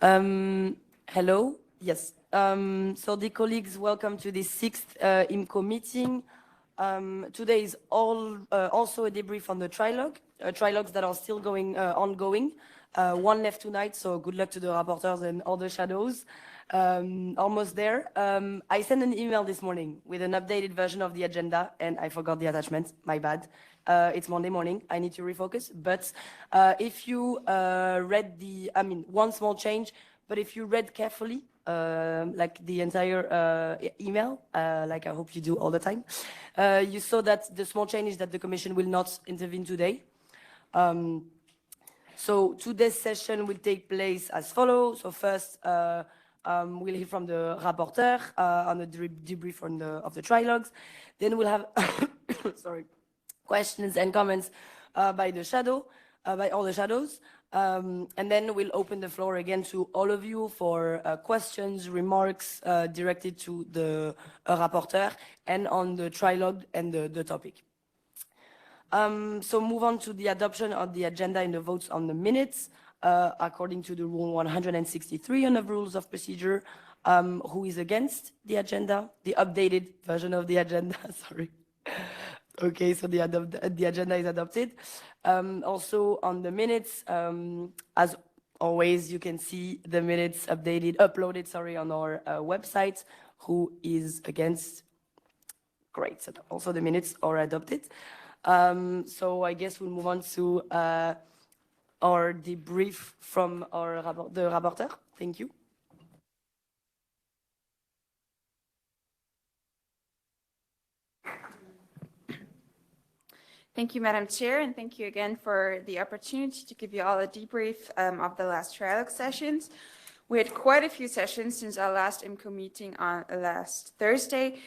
Hello. Yes. So the colleagues, welcome to the sixth IMCO meeting. Today is also a debrief on the trilogues that are still ongoing. One left tonight, so good luck to the rapporteurs and all the shadows. Almost there. I sent an email this morning with an updated version of the agenda, and I forgot the attachment. My bad. It's Monday morning. I need to refocus. But if you one small change, but if you read carefully, like the entire email, like I hope you do all the time, you saw that the small change is that the Commission will not intervene today. So today's session will take place as follows. So first, we'll hear from the rapporteur on the debrief of the trilogues. Then we'll have questions and comments by all the shadows. And then we'll open the floor again to all of you for questions, remarks directed to the rapporteur and on the trilogue and the topic. So move on to the adoption of the agenda and the votes on the minutes. According to the rule 163 on the rules of procedure, who is against the agenda? The updated version of the agenda, sorry. Okay, so the agenda is adopted. Also on the minutes, as always, you can see the minutes uploaded on our website. Who is against? Great, so also the minutes are adopted. So I guess we'll move on to our debrief from the rapporteur. Thank you. Thank you, Madam Chair, and thank you again for the opportunity to give you all a debrief of the last trialogue sessions. We had quite a few sessions since our last IMCO meeting on last Thursday.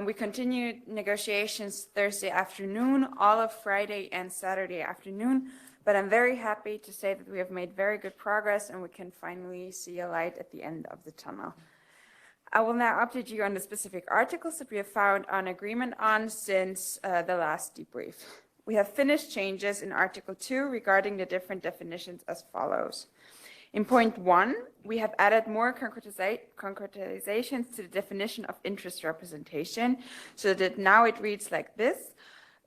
We continued negotiations Thursday afternoon, all of Friday and Saturday afternoon, but I'm very happy to say that we have made very good progress and we can finally see a light at the end of the tunnel. I will now update you on the specific articles that we have found an agreement on since the last debrief. We have finished changes in Article 2 regarding the different definitions as follows. In point 1, we have added more concretizations to the definition of interest representation, so that now it reads like this.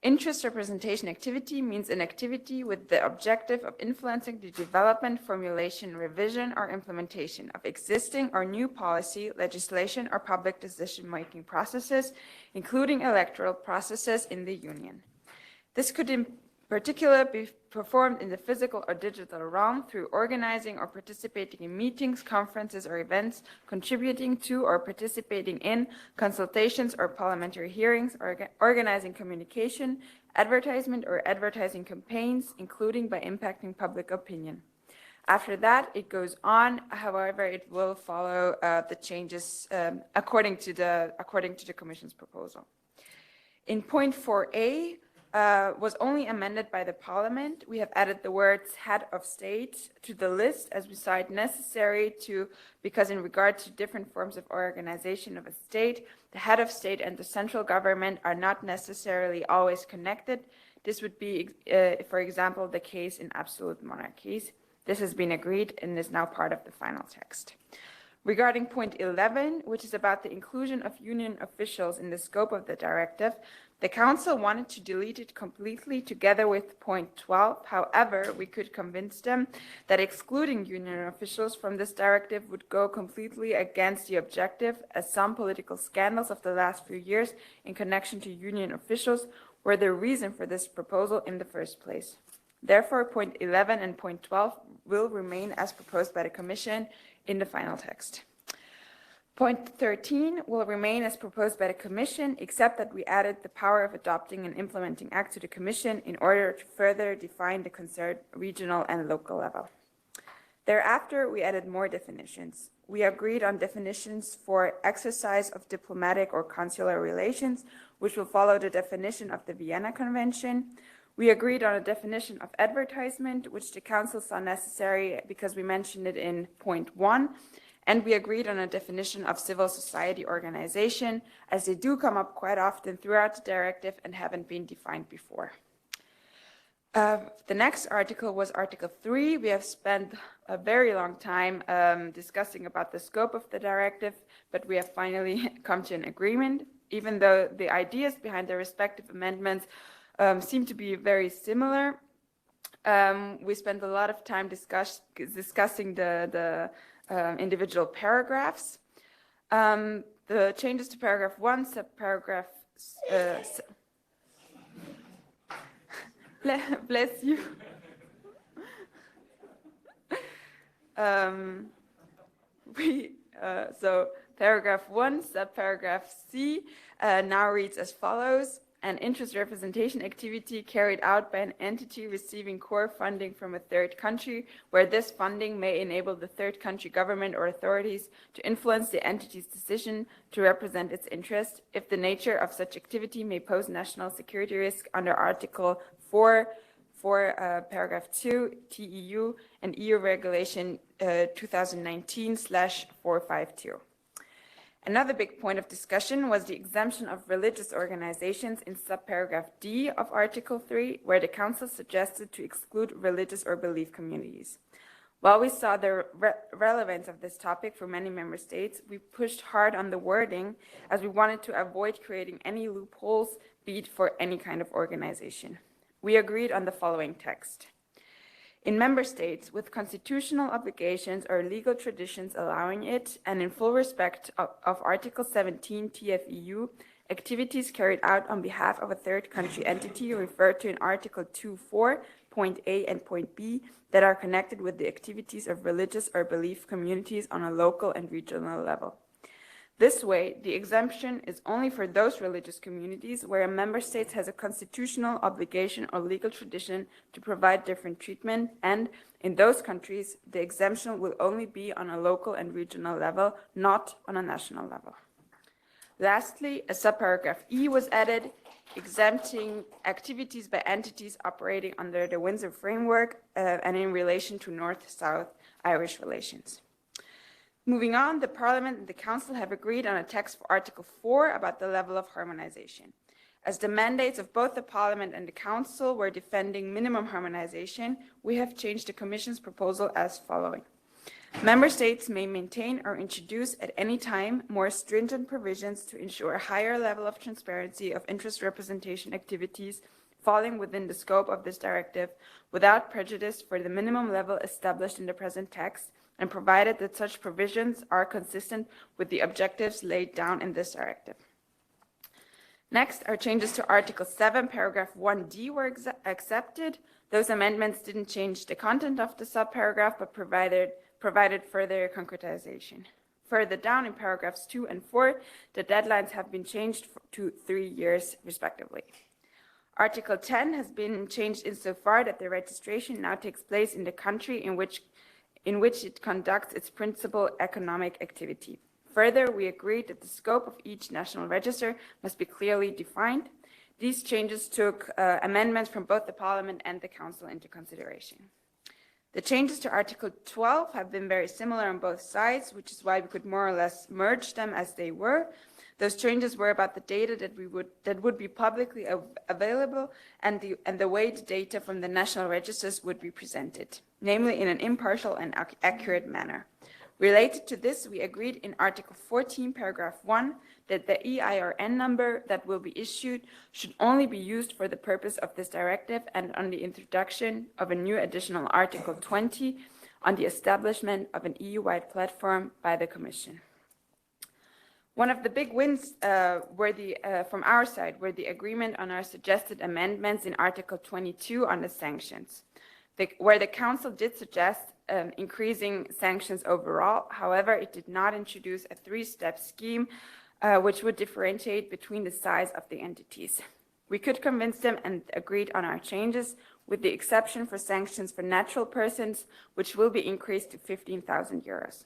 Interest representation activity means an activity with the objective of influencing the development, formulation, revision, or implementation of existing or new policy, legislation, or public decision-making processes, including electoral processes in the Union. This could in particular be performed in the physical or digital realm through organizing or participating in meetings, conferences, or events, contributing to or participating in consultations or parliamentary hearings, organizing communication, advertisement, or advertising campaigns, including by impacting public opinion. After that, it goes on. However, it will follow the changes according to the Commission's proposal. In point 4a, was only amended by the Parliament. We have added the words head of state to the list as we saw it necessary because in regard to different forms of organization of a state, the head of state and the central government are not necessarily always connected. This would be, for example, the case in absolute monarchies. This has been agreed and is now part of the final text. Regarding point 11, which is about the inclusion of union officials in the scope of the directive, the Council wanted to delete it completely together with point 12. However, we could convince them that excluding union officials from this directive would go completely against the objective, as some political scandals of the last few years in connection to union officials were the reason for this proposal in the first place. Therefore, point 11 and point 12 will remain as proposed by the Commission in the final text. Point 13 will remain as proposed by the Commission, except that we added the power of adopting and implementing acts to the Commission in order to further define the concerned regional and local level. Thereafter, we added more definitions. We agreed on definitions for exercise of diplomatic or consular relations, which will follow the definition of the Vienna Convention. We agreed on a definition of advertisement, which the Council saw necessary because we mentioned it in point 1. And we agreed on a definition of civil society organization, as they do come up quite often throughout the directive and haven't been defined before. The next article was Article 3. We have spent a very long time discussing about the scope of the directive, but we have finally come to an agreement, even though the ideas behind the respective amendments seem to be very similar. We spent a lot of time discussing the individual paragraphs. The changes to paragraph 1, subparagraph bless you. So paragraph 1, subparagraph C, now reads as follows: an interest representation activity carried out by an entity receiving core funding from a third country, where this funding may enable the third country government or authorities to influence the entity's decision to represent its interest, if the nature of such activity may pose national security risk under Article 4, paragraph 2, TEU, and EU Regulation 2019/452. Another big point of discussion was the exemption of religious organizations in subparagraph D of Article 3, where the Council suggested to exclude religious or belief communities. While we saw the relevance of this topic for many member states, we pushed hard on the wording as we wanted to avoid creating any loopholes, be it for any kind of organization. We agreed on the following text. In member states with constitutional obligations or legal traditions allowing it, and in full respect of Article 17 TFEU, activities carried out on behalf of a third country entity referred to in Article 2.4, point A and point B, that are connected with the activities of religious or belief communities on a local and regional level. This way, the exemption is only for those religious communities where a member state has a constitutional obligation or legal tradition to provide different treatment, and in those countries, the exemption will only be on a local and regional level, not on a national level. Lastly, a subparagraph E was added, exempting activities by entities operating under the Windsor framework and in relation to North-South Irish relations. Moving on, the Parliament and the Council have agreed on a text for Article 4 about the level of harmonization. As the mandates of both the Parliament and the Council were defending minimum harmonization, we have changed the Commission's proposal as following. Member states may maintain or introduce at any time more stringent provisions to ensure a higher level of transparency of interest representation activities falling within the scope of this directive without prejudice for the minimum level established in the present text, and provided that such provisions are consistent with the objectives laid down in this directive. Next, our changes to Article 7, paragraph 1D were accepted. Those amendments didn't change the content of the subparagraph, but provided further concretization. Further down in paragraphs 2 and 4, the deadlines have been changed to 3 years, respectively. Article 10 has been changed insofar that the registration now takes place in the country in which it conducts its principal economic activity. Further, we agreed that the scope of each national register must be clearly defined. These changes took amendments from both the Parliament and the Council into consideration. The changes to Article 12 have been very similar on both sides, which is why we could more or less merge them as they were. Those changes were about the data that would be publicly available and the way the data from the national registers would be presented, namely in an impartial and accurate manner. Related to this, we agreed in Article 14, paragraph 1, that the EIRN number that will be issued should only be used for the purpose of this directive, and on the introduction of a new additional Article 20 on the establishment of an EU-wide platform by the Commission. One of the big wins from our side were the agreement on our suggested amendments in Article 22 on the sanctions, where the Council did suggest increasing sanctions overall. However, it did not introduce a three-step scheme which would differentiate between the size of the entities. We could convince them and agreed on our changes, with the exception for sanctions for natural persons, which will be increased to 15,000 euros.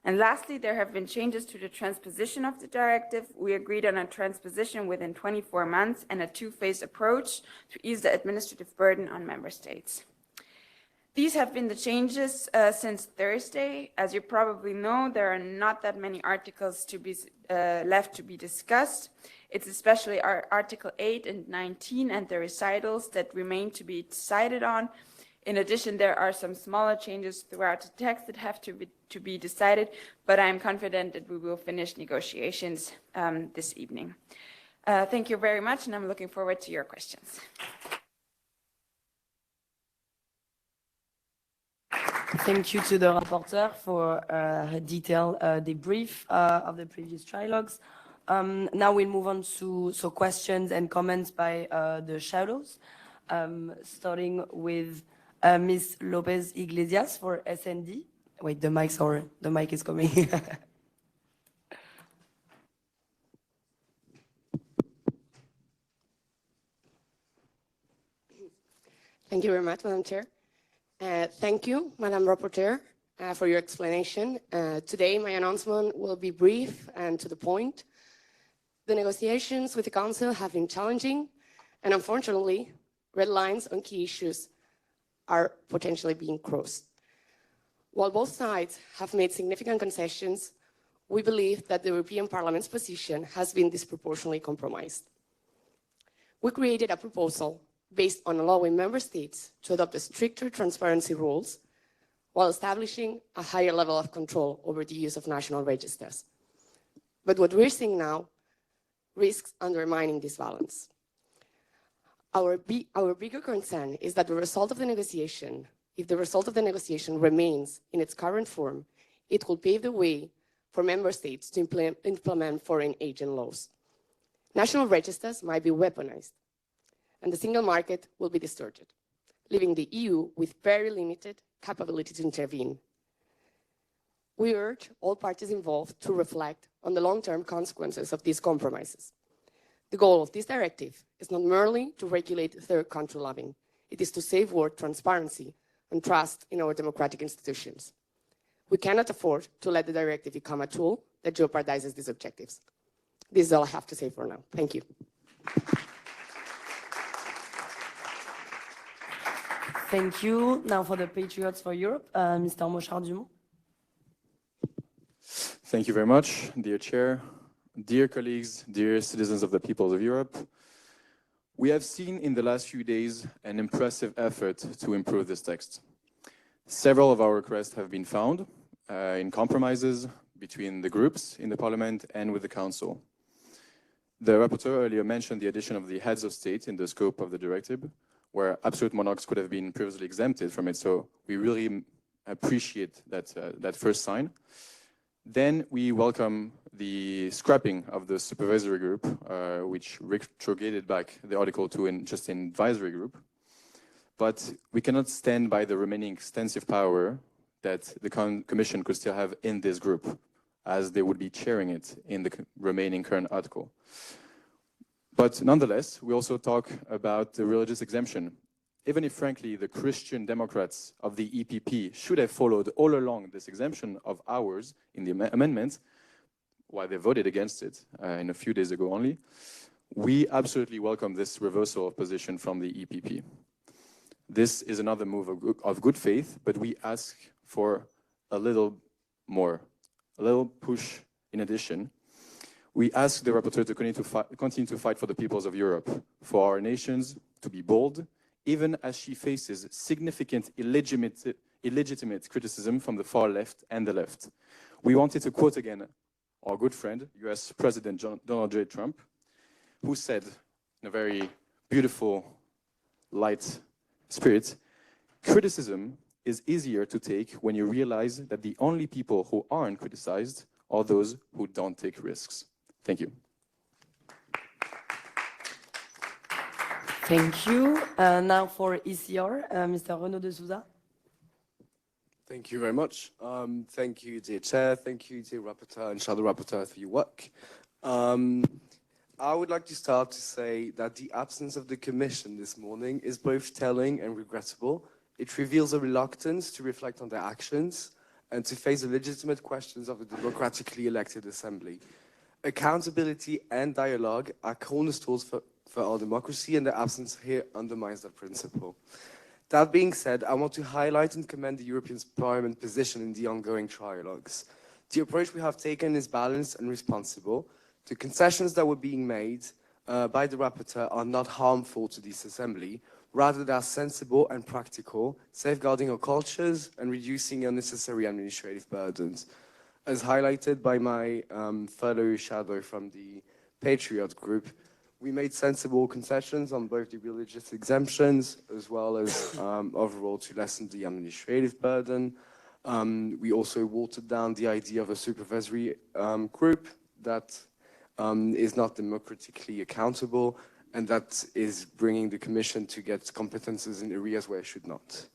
And lastly, there have been changes to the transposition of the directive. We agreed on a transposition within 24 months and a two-phase approach to ease the administrative burden on member states. These have been the changes since Thursday. As you probably know, there are not that many articles left to be discussed. It's especially our Article 8 and 19 and the recitals that remain to be decided on. In addition, there are some smaller changes throughout the text that have to be decided, but I'm confident that we will finish negotiations this evening. Thank you very much, and I'm looking forward to your questions. Thank you to the rapporteur for her detailed debrief of the previous trilogues. Now we'll move on to questions and comments by the shadows, starting with Ms. Lopez Iglesias for SND. Wait, the mic is coming. Thank you very much, Madam Chair. Thank you, Madam Rapporteur, for your explanation. Today, my announcement will be brief and to the point. The negotiations with the Council have been challenging, and unfortunately, red lines on key issues are potentially being crossed. While both sides have made significant concessions, we believe that the European Parliament's position has been disproportionately compromised. We created a proposal based on allowing member states to adopt stricter transparency rules while establishing a higher level of control over the use of national registers. But what we're seeing now risks undermining this balance. Our bigger concern is that if the result of the negotiation remains in its current form, it will pave the way for member states to implement foreign agent laws. National registers might be weaponized, and the single market will be distorted, leaving the EU with very limited capability to intervene. We urge all parties involved to reflect on the long-term consequences of these compromises. The goal of this directive is not merely to regulate third country lobbying, it is to safeguard transparency and trust in our democratic institutions. We cannot afford to let the directive become a tool that jeopardizes these objectives. This is all I have to say for now. Thank you. Thank you. Now for the Patriots for Europe, Mr. Mochard-Dumont. Thank you very much, dear Chair, dear colleagues, dear citizens of the peoples of Europe. We have seen in the last few days an impressive effort to improve this text. Several of our requests have been found in compromises between the groups in the Parliament and with the Council. The rapporteur earlier mentioned the addition of the heads of state in the scope of the directive, where absolute monarchs could have been previously exempted from it. So we really appreciate that first sign. Then we welcome the scrapping of the supervisory group, which retrograded back the Article 2 in just an advisory group. But we cannot stand by the remaining extensive power that the Commission could still have in this group, as they would be chairing it in the remaining current article. But nonetheless, we also talk about the religious exemption. Even if, frankly, the Christian Democrats of the EPP should have followed all along this exemption of ours in the amendments, while they voted against it in a few days ago only, we absolutely welcome this reversal of position from the EPP. This is another move of good faith, but we ask for a little more, a little push in addition. We ask the rapporteur to continue to fight for the peoples of Europe, for our nations to be bold, even as she faces significant illegitimate criticism from the far left and the left. We wanted to quote again our good friend, US President Donald J. Trump, who said in a very beautiful, light spirit, criticism is easier to take when you realize that the only people who aren't criticized are those who don't take risks. Thank you. Thank you. Now for ECR, Mr. Renaud de Souza. Thank you very much. Thank you, dear Chair. Thank you, dear Rapporteur and Shadow Rapporteur, for your work. I would like to start to say that the absence of the Commission this morning is both telling and regrettable. It reveals a reluctance to reflect on their actions and to face the legitimate questions of the democratically elected Assembly. Accountability and dialogue are cornerstones for our democracy, and their absence here undermines that principle. That being said, I want to highlight and commend the European Parliament position in the ongoing trialogues. The approach we have taken is balanced and responsible. The concessions that were being made by the rapporteur are not harmful to this assembly. Rather, they are sensible and practical, safeguarding our cultures and reducing unnecessary administrative burdens. As highlighted by my fellow shadow from the Patriot group, we made sensible concessions on both the religious exemptions as well as overall to lessen the administrative burden. We also watered down the idea of a supervisory group that is not democratically accountable and that is bringing the Commission to get competences in areas where it should not.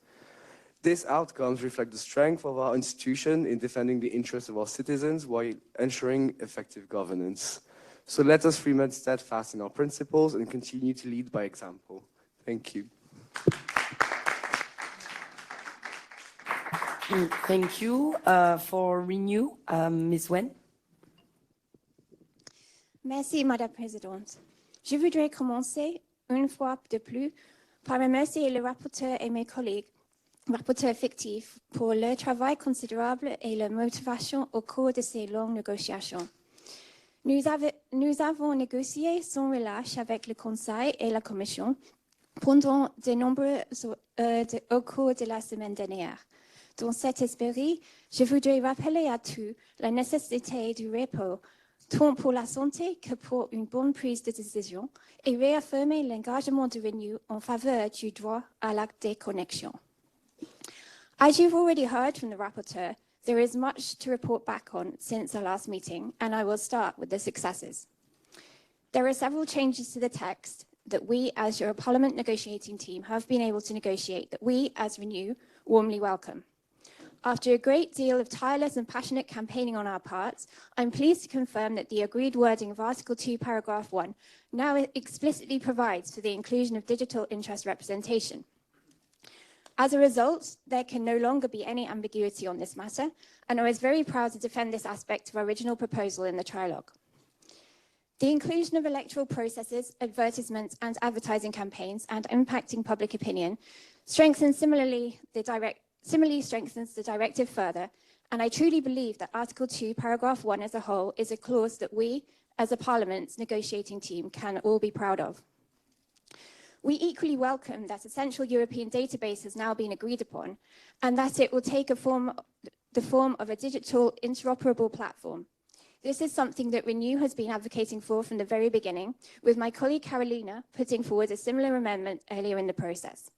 These outcomes reflect the strength of our institution in defending the interests of our citizens while ensuring effective governance. So let us remain steadfast in our principles and continue to lead by example. Thank you. Thank you. For Renew, Ms. Wen. Merci, Madame la Présidente. Je voudrais commencer, une fois de plus, par remercier le rapporteur et mes collègues, rapporteurs fictifs, pour leur travail considérable et leur motivation au cours de ces longues négociations. Nous avons négocié sans relâche avec le Conseil et la Commission pendant de nombreuses heures au cours de la semaine dernière. Dans cet esprit, je voudrais rappeler à tous la nécessité du repos, tant pour la santé que pour une bonne prise de décision, et réaffirmer l'engagement de Renew en faveur du droit à la déconnexion. As you've already heard from the rapporteur, there is much to report back on since our last meeting, and I will start with the successes. There are several changes to the text that we, as your Parliament negotiating team, have been able to negotiate that we, as Renew, warmly welcome. After a great deal of tireless and passionate campaigning on our part, I'm pleased to confirm that the agreed wording of Article 2, Paragraph 1 now explicitly provides for the inclusion of digital interest representation. As a result, there can no longer be any ambiguity on this matter, and I was very proud to defend this aspect of our original proposal in the trilogue. The inclusion of electoral processes, advertisements, and advertising campaigns and impacting public opinion similarly strengthens the directive further, and I truly believe that Article 2, Paragraph 1 as a whole is a clause that we, as a Parliament's negotiating team, can all be proud of. We equally welcome that a central European database has now been agreed upon, and that it will take the form of a digital interoperable platform. This is something that Renew has been advocating for from the very beginning, with my colleague Carolina putting forward a similar amendment earlier in the process.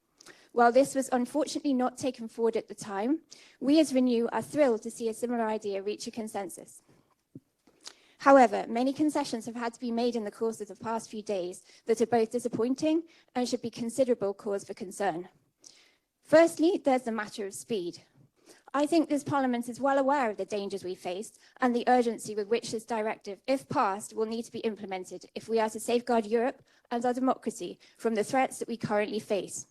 While this was unfortunately not taken forward at the time, we as Renew are thrilled to see a similar idea reach a consensus. However, many concessions have had to be made in the course of the past few days that are both disappointing and should be considerable cause for concern. Firstly, there's the matter of speed. I think this Parliament is well aware of the dangers we face and the urgency with which this directive, if passed, will need to be implemented if we are to safeguard Europe and our democracy from the threats that we currently face.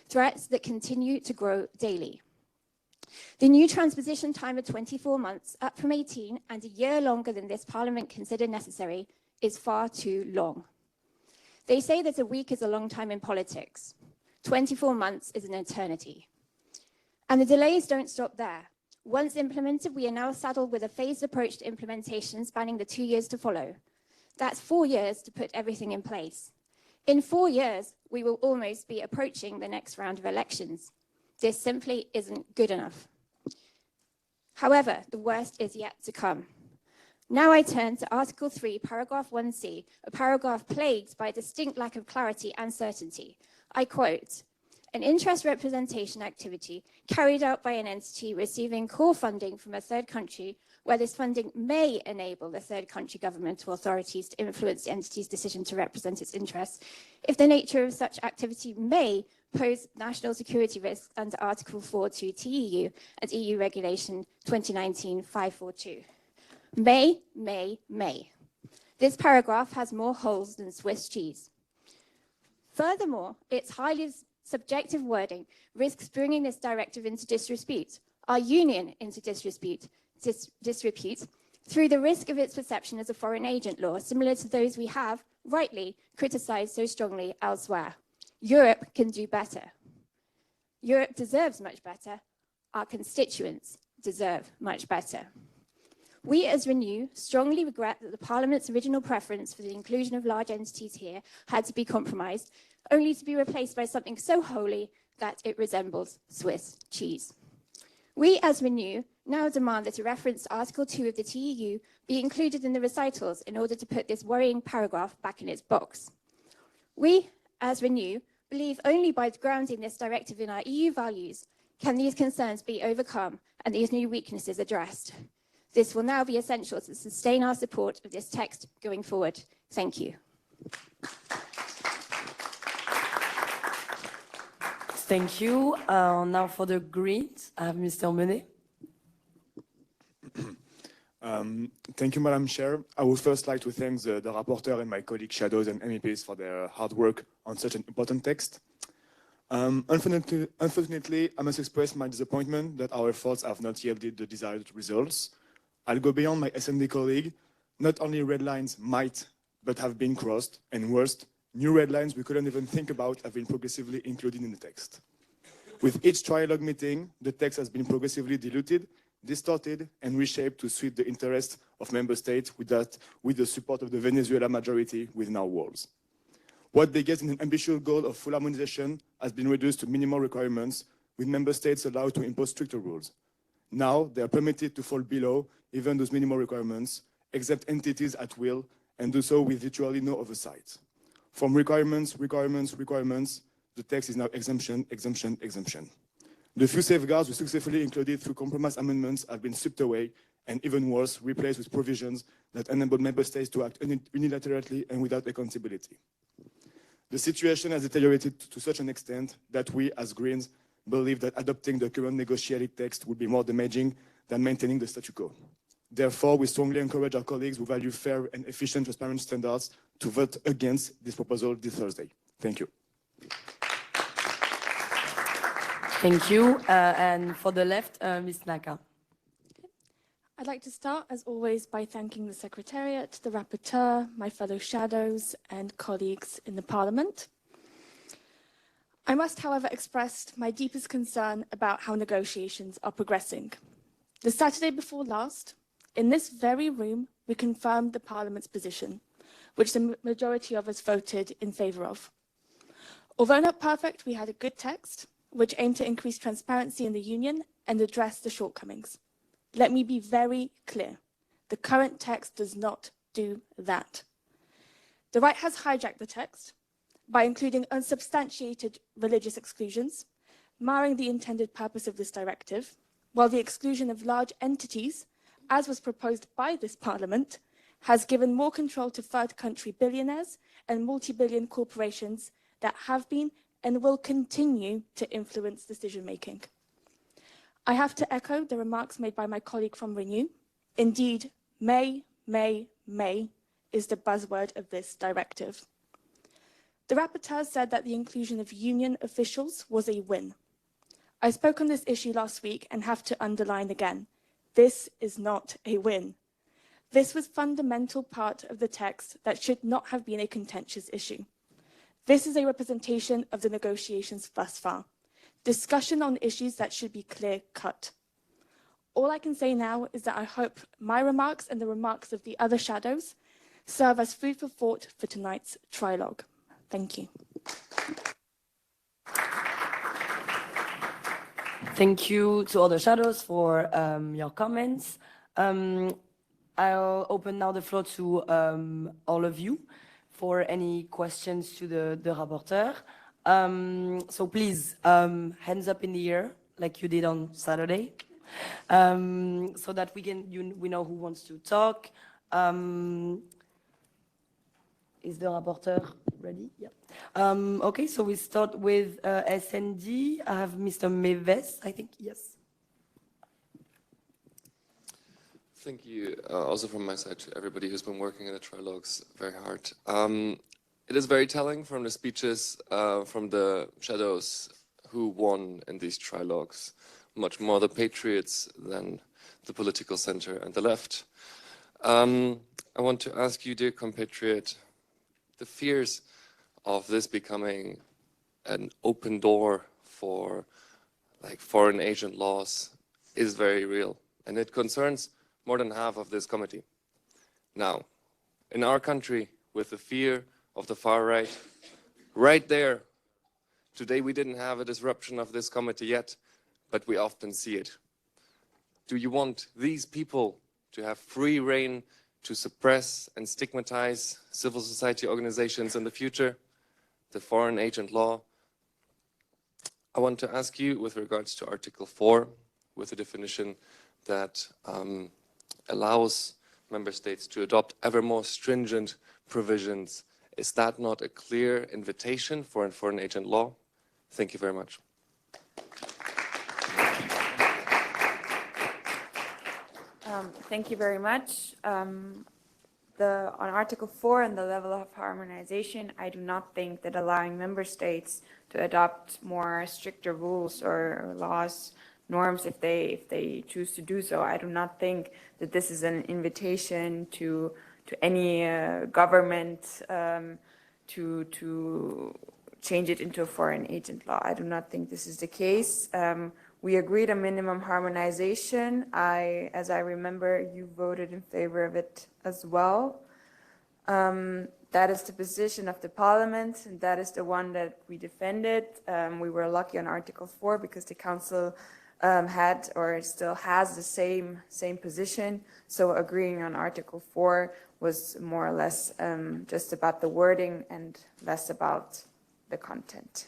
Threats that continue to grow daily. The new transposition time of 24 months, up from 18 and a year longer than this Parliament considered necessary, is far too long. They say that a week is a long time in politics. 24 months is an eternity. And the delays don't stop there. Once implemented, we are now saddled with a phased approach to implementation spanning the 2 years to follow. That's 4 years to put everything in place. In 4 years, we will almost be approaching the next round of elections. This simply isn't good enough. However, the worst is yet to come. Now I turn to Article 3, Paragraph 1c, a paragraph plagued by a distinct lack of clarity and certainty. I quote, "An interest representation activity carried out by an entity receiving core funding from a third country where this funding may enable the third country government or authorities to influence the entity's decision to represent its interests, if the nature of such activity may pose national security risks under Article 4.2 TEU and EU Regulation 2019-542. May. This paragraph has more holes than Swiss cheese. Furthermore, its highly subjective wording risks bringing this directive into disrepute, our union into disrepute, through the risk of its perception as a foreign agent law, similar to those we have, rightly, criticised so strongly elsewhere. Europe can do better. Europe deserves much better. Our constituents deserve much better. We as Renew strongly regret that the Parliament's original preference for the inclusion of large entities here had to be compromised, only to be replaced by something so holy that it resembles Swiss cheese. We as Renew now demand that a reference to Article 2 of the TEU be included in the recitals in order to put this worrying paragraph back in its box. We as Renew believe only by grounding this directive in our EU values can these concerns be overcome and these new weaknesses addressed. This will now be essential to sustain our support of this text going forward. Thank you. Thank you. Now for the Greens, I have Mr. Menet. Thank you, Madam Chair. I would first like to thank the rapporteur and my colleague shadows and MEPs for their hard work on such an important text. Unfortunately, I must express my disappointment that our efforts have not yielded the desired results. I'll go beyond my SND colleague. Not only red lines might, but have been crossed, and worst, new red lines we couldn't even think about have been progressively included in the text. With each trialogue meeting, the text has been progressively diluted, distorted, and reshaped to suit the interests of member states with the support of the Venezuela majority within our walls. What began in an ambitious goal of full harmonization has been reduced to minimal requirements, with member states allowed to impose stricter rules. Now, they are permitted to fall below even those minimal requirements, exempt entities at will, and do so with literally no oversight. From requirements, the text is now exemption. The few safeguards we successfully included through compromise amendments have been stripped away, and even worse, replaced with provisions that enable member states to act unilaterally and without accountability. The situation has deteriorated to such an extent that we, as Greens, believe that adopting the current negotiated text would be more damaging than maintaining the statu quo. Therefore, we strongly encourage our colleagues who value fair and efficient transparent standards to vote against this proposal this Thursday. Thank you. Thank you. And for the left, Ms. Naka. I'd like to start, as always, by thanking the Secretariat, the Rapporteur, my fellow shadows, and colleagues in the Parliament. I must, however, express my deepest concern about how negotiations are progressing. The Saturday before last, in this very room, we confirmed the Parliament's position, which the majority of us voted in favour of. Although not perfect, we had a good text, which aimed to increase transparency in the Union and address the shortcomings. Let me be very clear. The current text does not do that. The right has hijacked the text by including unsubstantiated religious exclusions, marring the intended purpose of this directive, while the exclusion of large entities, as was proposed by this Parliament, has given more control to third country billionaires and multi-billion corporations that have been and will continue to influence decision-making. I have to echo the remarks made by my colleague from Renew. Indeed, may is the buzzword of this directive. The rapporteur said that the inclusion of union officials was a win. I spoke on this issue last week and have to underline again, this is not a win. This was a fundamental part of the text that should not have been a contentious issue. This is a representation of the negotiations thus far. Discussion on issues that should be clear-cut. All I can say now is that I hope my remarks and the remarks of the other shadows serve as food for thought for tonight's trilogue. Thank you. Thank you to all the shadows for your comments. I'll open now the floor to all of you for any questions to the rapporteur. So please, hands up in the air, like you did on Saturday, so that we know who wants to talk. Is the rapporteur ready? Yeah. Okay, so we start with SND. I have Mr. Meves, I think, yes. Thank you, also from my side, to everybody who's been working in the trilogues very hard. It is very telling from the speeches from the shadows who won in these trilogues, much more the patriots than the political center and the left. I want to ask you, dear compatriot, the fears of this becoming an open door for like foreign agent laws is very real, and it concerns more than half of this committee. Now, in our country, with the fear of the far right there, today we didn't have a disruption of this committee yet, but we often see it. Do you want these people to have free rein to suppress and stigmatize civil society organizations in the future? The foreign agent law. I want to ask you with regards to Article 4, with a definition that allows member states to adopt ever more stringent provisions. Is that not a clear invitation for a foreign agent law? Thank you very much. Thank you very much. On Article 4 and the level of harmonization, I do not think that allowing member states to adopt more stricter rules or laws, norms, if they choose to do so, I do not think that this is an invitation to any government to change it into a foreign agent law. I do not think this is the case. We agreed a minimum harmonization. As I remember, you voted in favor of it as well. That is the position of the parliament, and that is the one that we defended. We were lucky on Article 4 because the council had or still has the same position. So agreeing on Article 4 was more or less just about the wording and less about the content.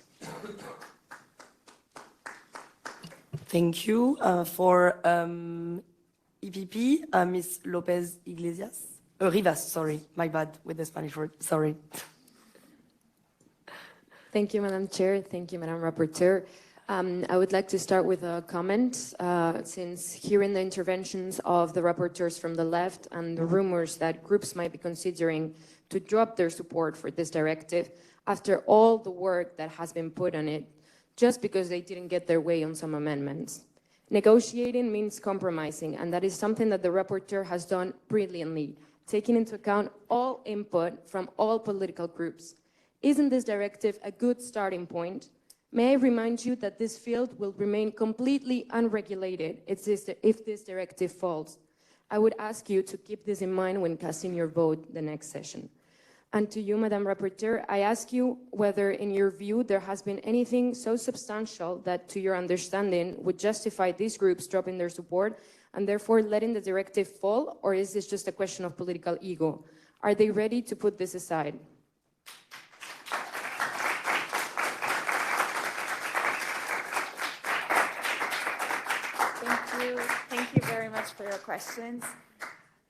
Thank you. For EPP, Ms. Lopez Iglesias. Rivas, sorry, my bad with the Spanish word, sorry. Thank you, Madam Chair. Thank you, Madam Rapporteur. I would like to start with a comment, since hearing the interventions of the rapporteurs from the left and the rumors that groups might be considering to drop their support for this directive after all the work that has been put on it, just because they didn't get their way on some amendments. Negotiating means compromising, and that is something that the rapporteur has done brilliantly, taking into account all input from all political groups. Isn't this directive a good starting point? May I remind you that this field will remain completely unregulated if this directive falls. I would ask you to keep this in mind when casting your vote the next session. And to you, Madam Rapporteur, I ask you whether, in your view, there has been anything so substantial that, to your understanding, would justify these groups dropping their support and therefore letting the directive fall, or is this just a question of political ego? Are they ready to put this aside? Thank you very much for your questions.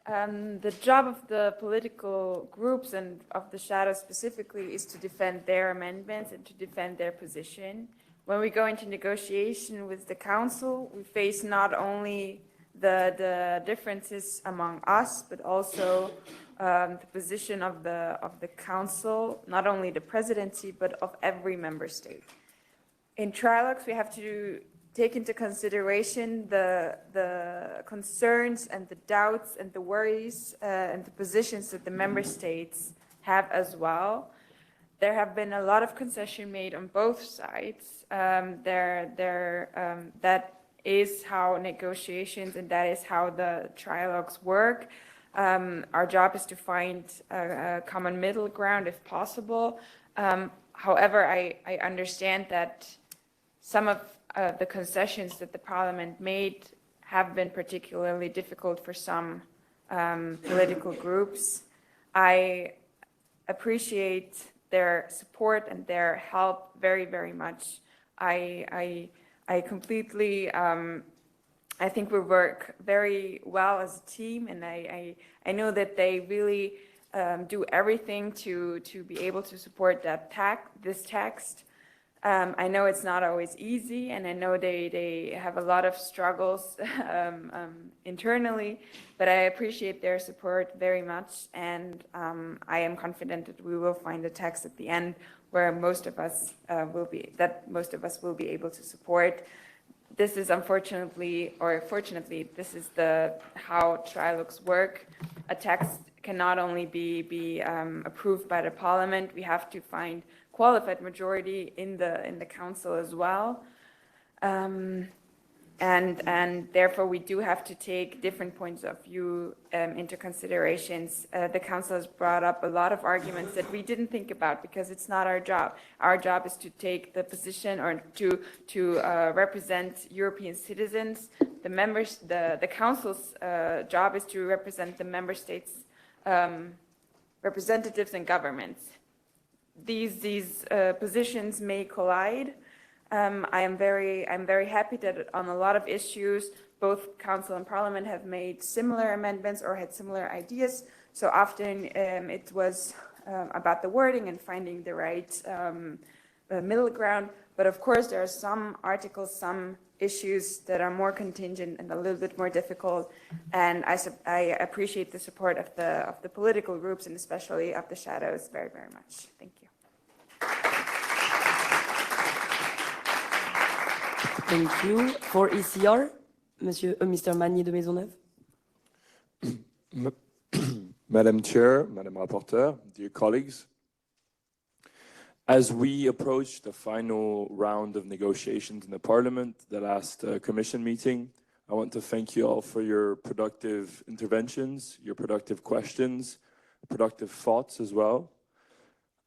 The job of the political groups and of the shadows specifically is to defend their amendments and to defend their position. When we go into negotiation with the council, we face not only the differences among us, but also the position of the council, not only the presidency, but of every member state. In trilogues, we have to take into consideration the concerns and the doubts and the worries and the positions that the member states have as well. There have been a lot of concession made on both sides. That is how negotiations and that is how the trilogues work. Our job is to find a common middle ground if possible. However, I understand that some of the concessions that the parliament made have been particularly difficult for some political groups. I appreciate their support and their help very, very much. I completely, I think we work very well as a team, and I know that they really do everything to be able to support this text. I know it's not always easy, and I know they have a lot of struggles internally, but I appreciate their support very much, and I am confident that we will find a text at the end where most of us will be able to support. This is unfortunately, or fortunately, this is how trilogues work. A text can not only be approved by the parliament, we have to find qualified majority in the council as well. and therefore we do have to take different points of view into considerations. The council has brought up a lot of arguments that we didn't think about because it's not our job. Our job is to take the position or to represent European citizens. The council's job is to represent the member states' representatives and governments. These positions may collide. I'm very happy that on a lot of issues, both Council and Parliament have made similar amendments or had similar ideas. So often it was about the wording and finding the right middle ground. But of course, there are some articles, some issues that are more contingent and a little bit more difficult. And I appreciate the support of the political groups and especially of the shadows very, very much. Thank you. Thank you. For ECR, Mr. Magny de Maisonneuve. Madam Chair, Madam Rapporteur, dear colleagues, as we approach the final round of negotiations in the Parliament, the last Commission meeting, I want to thank you all for your productive interventions, your productive questions, productive thoughts as well.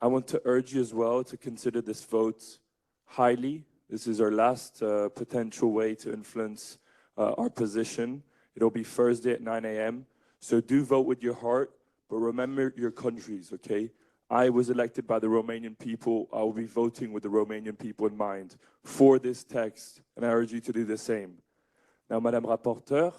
I want to urge you as well to consider this vote highly. This is our last potential way to influence our position. It'll be Thursday at 9 a.m. So do vote with your heart, but remember your countries, okay? I was elected by the Romanian people. I will be voting with the Romanian people in mind for this text, and I urge you to do the same. Now, Madame Rapporteur,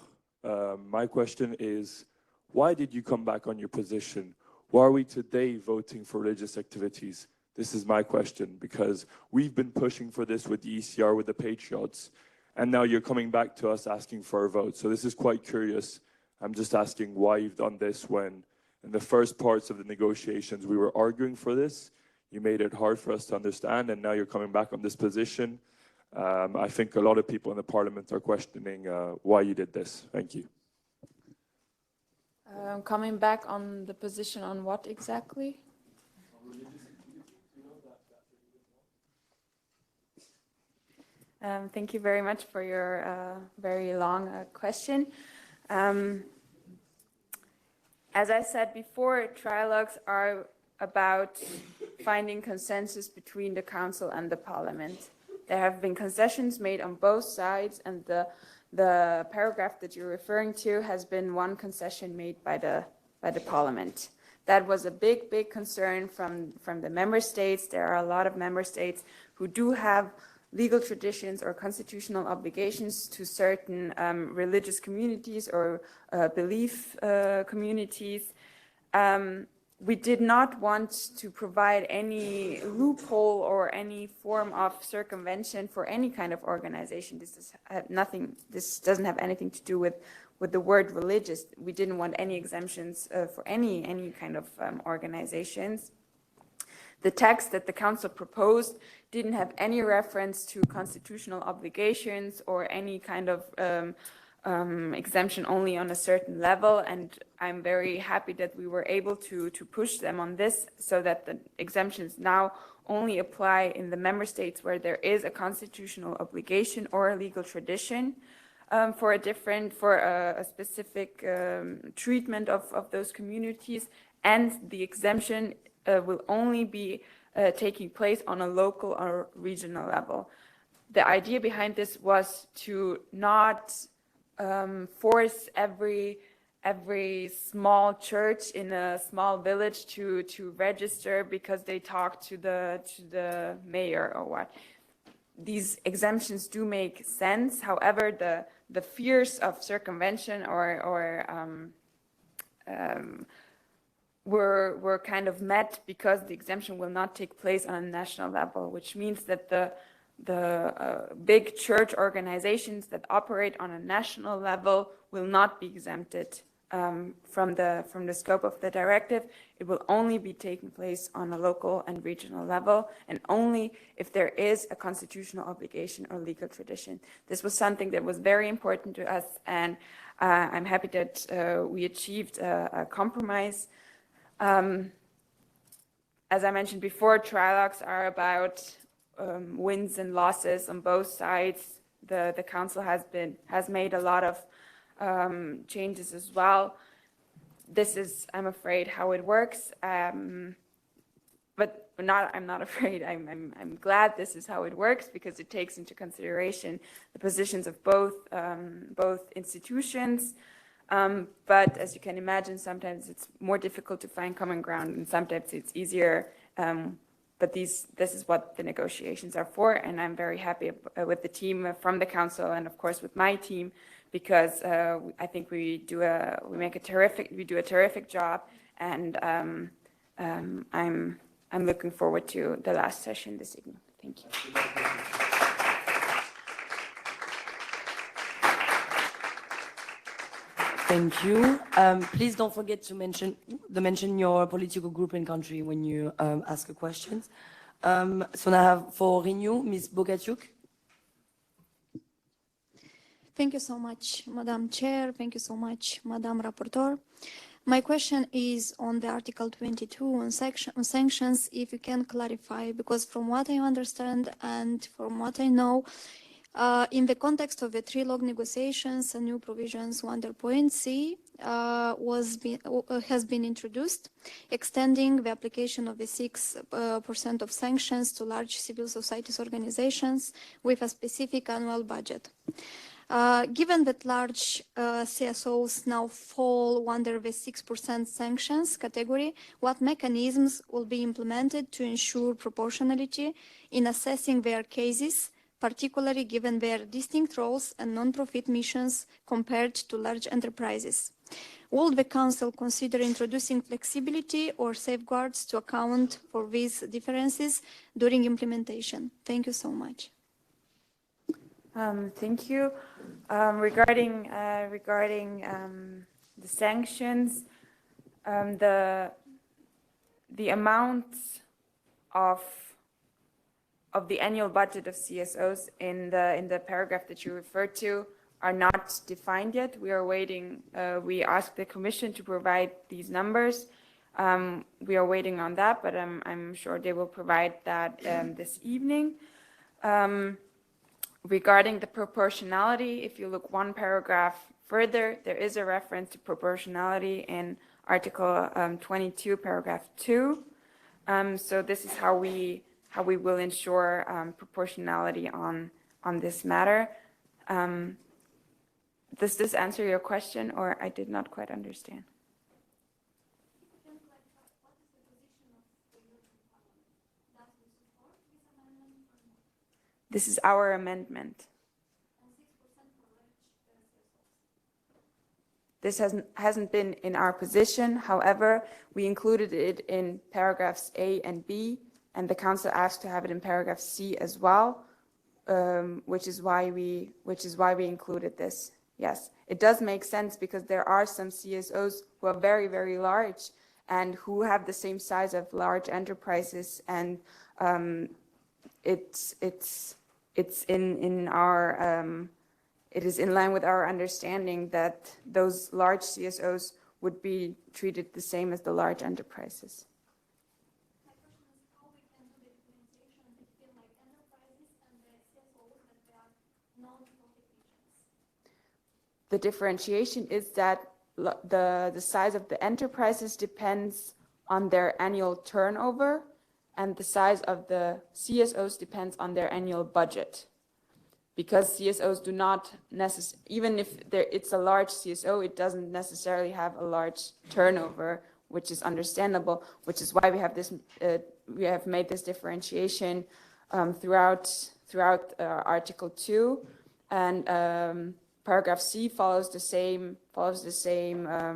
my question is, why did you come back on your position? Why are we today voting for religious activities? This is my question, because we've been pushing for this with the ECR, with the Patriots, and now you're coming back to us asking for a vote. So this is quite curious. I'm just asking why you've done this when in the first parts of the negotiations we were arguing for this. You made it hard for us to understand, and now you're coming back on this position. I think a lot of people in the Parliament are questioning why you did this. Thank you. Coming back on the position on what exactly? Thank you very much for your very long question. As I said before, trilogues are about finding consensus between the Council and the Parliament. There have been concessions made on both sides, and the paragraph that you're referring to has been one concession made by the Parliament. That was a big concern from the member states. There are a lot of member states who do have legal traditions or constitutional obligations to certain religious communities or belief communities. We did not want to provide any loophole or any form of circumvention for any kind of organization. This doesn't have anything to do with the word religious. We didn't want any exemptions for any kind of organizations. The text that the Council proposed didn't have any reference to constitutional obligations or any kind of exemption only on a certain level, and I'm very happy that we were able to push them on this so that the exemptions now only apply in the member states where there is a constitutional obligation or a legal tradition for a specific treatment of those communities, and the exemption will only be taking place on a local or regional level. The idea behind this was to not force every small church in a small village to register because they talk to the mayor or what. These exemptions do make sense. However, the fears of circumvention were kind of met because the exemption will not take place on a national level, which means that the big church organizations that operate on a national level will not be exempted from the scope of the directive. It will only be taking place on a local and regional level, and only if there is a constitutional obligation or legal tradition. This was something that was very important to us, and I'm happy that we achieved a compromise. As I mentioned before, trilogues are about wins and losses on both sides. the council has made a lot of changes as well. This is, I'm afraid, how it works. But I'm not afraid. I'm glad this is how it works because it takes into consideration the positions of both institutions. But as you can imagine, sometimes it's more difficult to find common ground, and sometimes it's easier. But this is what the negotiations are for, and I'm very happy with the team from the council, and of course with my team, because I think we do a terrific job, and I'm looking forward to the last session this evening. Thank you. Thank you. Please don't forget to mention your political group and country when you ask a question. So now I have for Renew, Ms. Bogatyuk. Thank you so much, Madam Chair. Thank you so much, Madam Rapporteur. My question is on the Article 22 on sanctions, if you can clarify, because from what I understand and from what I know, in the context of the trilogue negotiations, a new provisions under point C has been introduced, extending the application of the 6% of sanctions to large civil society organizations with a specific annual budget. Given that large CSOs now fall under the 6% sanctions category, what mechanisms will be implemented to ensure proportionality in assessing their cases, particularly given their distinct roles and non-profit missions compared to large enterprises? Will the Council consider introducing flexibility or safeguards to account for these differences during implementation? Thank you so much. Thank you. Regarding the sanctions, the amounts of the annual budget of CSOs in the paragraph that you referred to are not defined yet. We are waiting. We asked the Commission to provide these numbers. We are waiting on that, but I'm sure they will provide that this evening. Regarding the proportionality, if you look one paragraph further, there is a reference to proportionality in Article 22, paragraph 2. So this is how we will ensure proportionality on this matter. Does this answer your question, or I did not quite understand? This is our amendment. This hasn't been in our position. However, we included it in paragraphs A and B, and the Council asked to have it in paragraph C as well, which is why we included this. Yes, it does make sense because there are some CSOs who are very, very large and who have the same size of large enterprises, and it is in line with our understanding that those large CSOs would be treated the same as the large enterprises. My question is how we can do the differentiation between enterprises and the CSOs that they are non-profit missions. The differentiation is that the size of the enterprises depends on their annual turnover, and the size of the CSOs depends on their annual budget. Because CSOs do not necessarily, even if it's a large CSO, it doesn't necessarily have a large turnover, which is understandable, which is why we have this. We have made this differentiation throughout Article 2, and paragraph C follows the same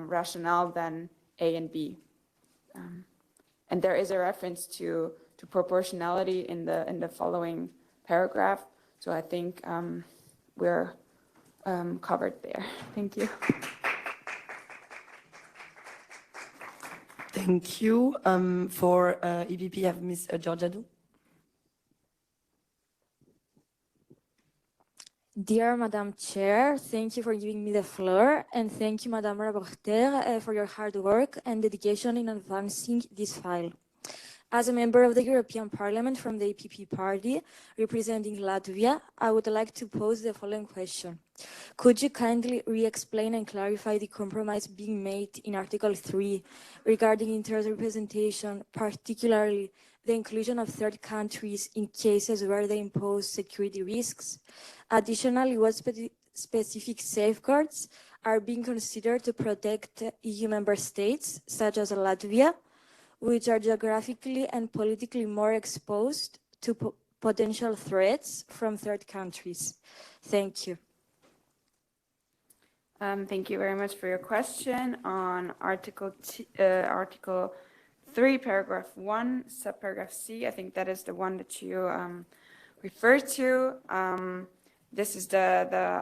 rationale than A and B. And there is a reference to proportionality in the following paragraph. So I think we're covered there. Thank you. Thank you. For EPP, I have Ms. Georgiadou. Dear Madam Chair, thank you for giving me the floor, and thank you, Madam Rapporteur, for your hard work and dedication in advancing this file. As a member of the European Parliament from the EPP party, representing Latvia, I would like to pose the following question. Could you kindly re-explain and clarify the compromise being made in Article 3 regarding interest representation, particularly the inclusion of third countries in cases where they impose security risks? Additionally, what specific safeguards are being considered to protect EU member states, such as Latvia, which are geographically and politically more exposed to potential threats from third countries? Thank you. Thank you very much for your question on Article 3, Paragraph 1, Subparagraph C. I think that is the one that you refer to. This is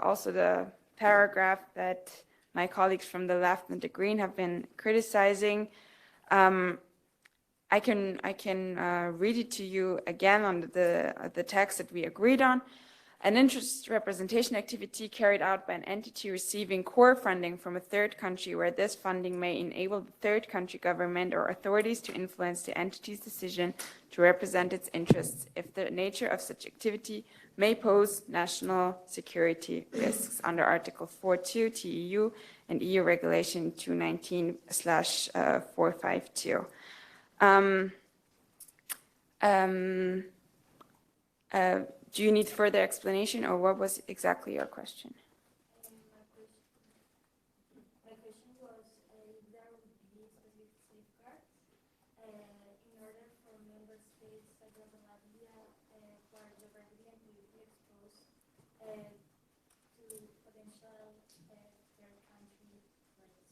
also the paragraph that my colleagues from the left and the Green have been criticizing. I can read it to you again on the text that we agreed on. An interest representation activity carried out by an entity receiving core funding from a third country where this funding may enable the third country government or authorities to influence the entity's decision to represent its interests if the nature of such activity may pose national security risks under Article 4.2 TEU and EU Regulation 219/452. Do you need further explanation, or what was exactly your question? My question was if there would be specific safeguards in order for member states such as Latvia, who are geographically and politically exposed to potential third country threats.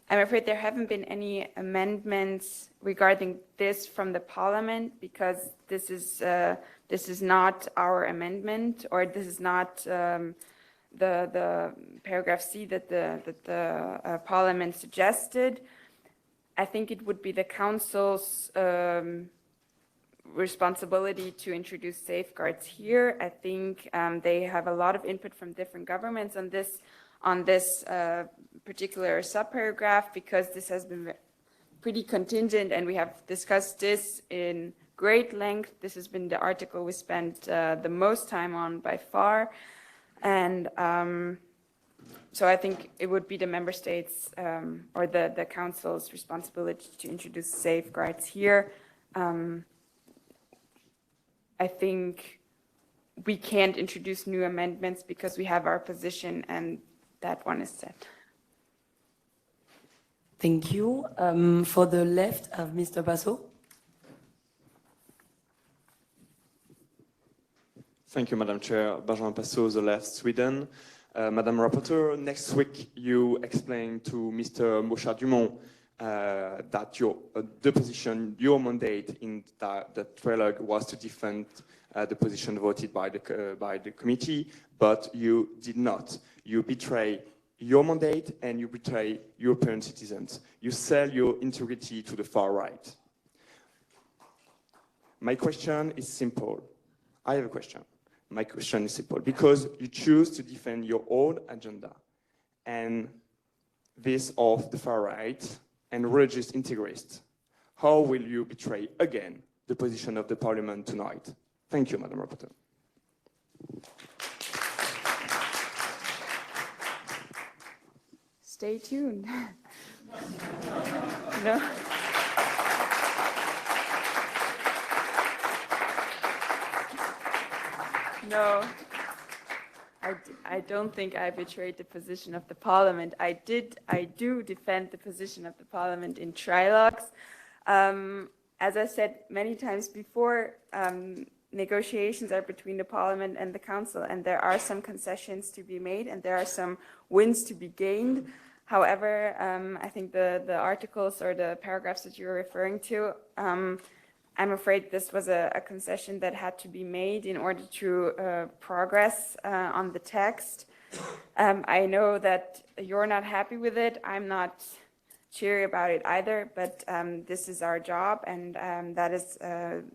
I'm afraid there haven't been any amendments regarding this from the Parliament, because this is not our amendment, or this is not the paragraph C that the Parliament suggested. I think it would be the Council's responsibility to introduce safeguards here. I think they have a lot of input from different governments on this particular subparagraph, because this has been pretty contingent, and we have discussed this in great length. This has been the article we spent the most time on by far, and so I think it would be the member states or the Council's responsibility to introduce safeguards here. I think we can't introduce new amendments because we have our position, and that one is set. Thank you. For the left, I have Mr. Basso. Thank you, Madam Chair. Benjamin Passo, the left, Sweden. Madam Rapporteur, next week you explained to Mr. Mosha Dumont that the position, your mandate in the trilogue was to defend the position voted by the committee, but you did not. You betray your mandate and you betray European citizens. You sell your integrity to the far right. My question is simple. I have a question. My question is simple. Because you choose to defend your own agenda and this of the far right and religious integrists, how will you betray again the position of the Parliament tonight? Thank you, Madam Rapporteur. Stay tuned. No? No, I don't think I betrayed the position of the Parliament. I do defend the position of the Parliament in trilogues. As I said many times before, negotiations are between the Parliament and the Council, and there are some concessions to be made, and there are some wins to be gained. However, I think the articles or the paragraphs that you're referring to, I'm afraid this was a concession that had to be made in order to progress on the text. I know that you're not happy with it. I'm not cheery about it either, but this is our job, and that is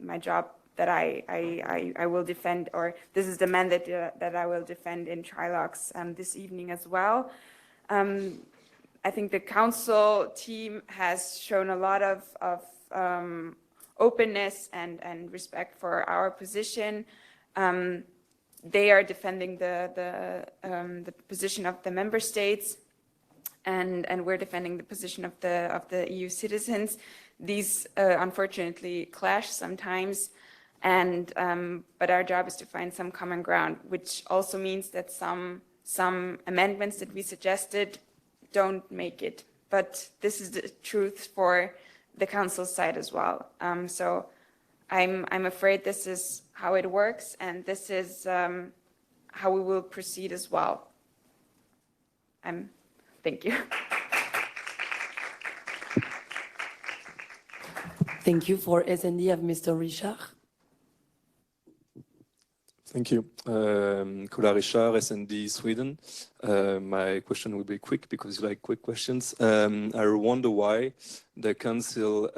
my job that I will defend, or this is the mandate that I will defend in trilogues this evening as well. I think the council team has shown a lot of openness and respect for our position. They are defending the position of the member states, and we're defending the position of the EU citizens. These unfortunately clash sometimes, and but our job is to find some common ground, which also means that some amendments that we suggested don't make it. But this is the truth for the council side as well. So I'm afraid this is how it works, and this is how we will proceed as well. Thank you. Thank you. For SND of Mr. Richard. Thank you. Kula Richard, SND Sweden. My question will be quick because you like quick questions. I wonder why the council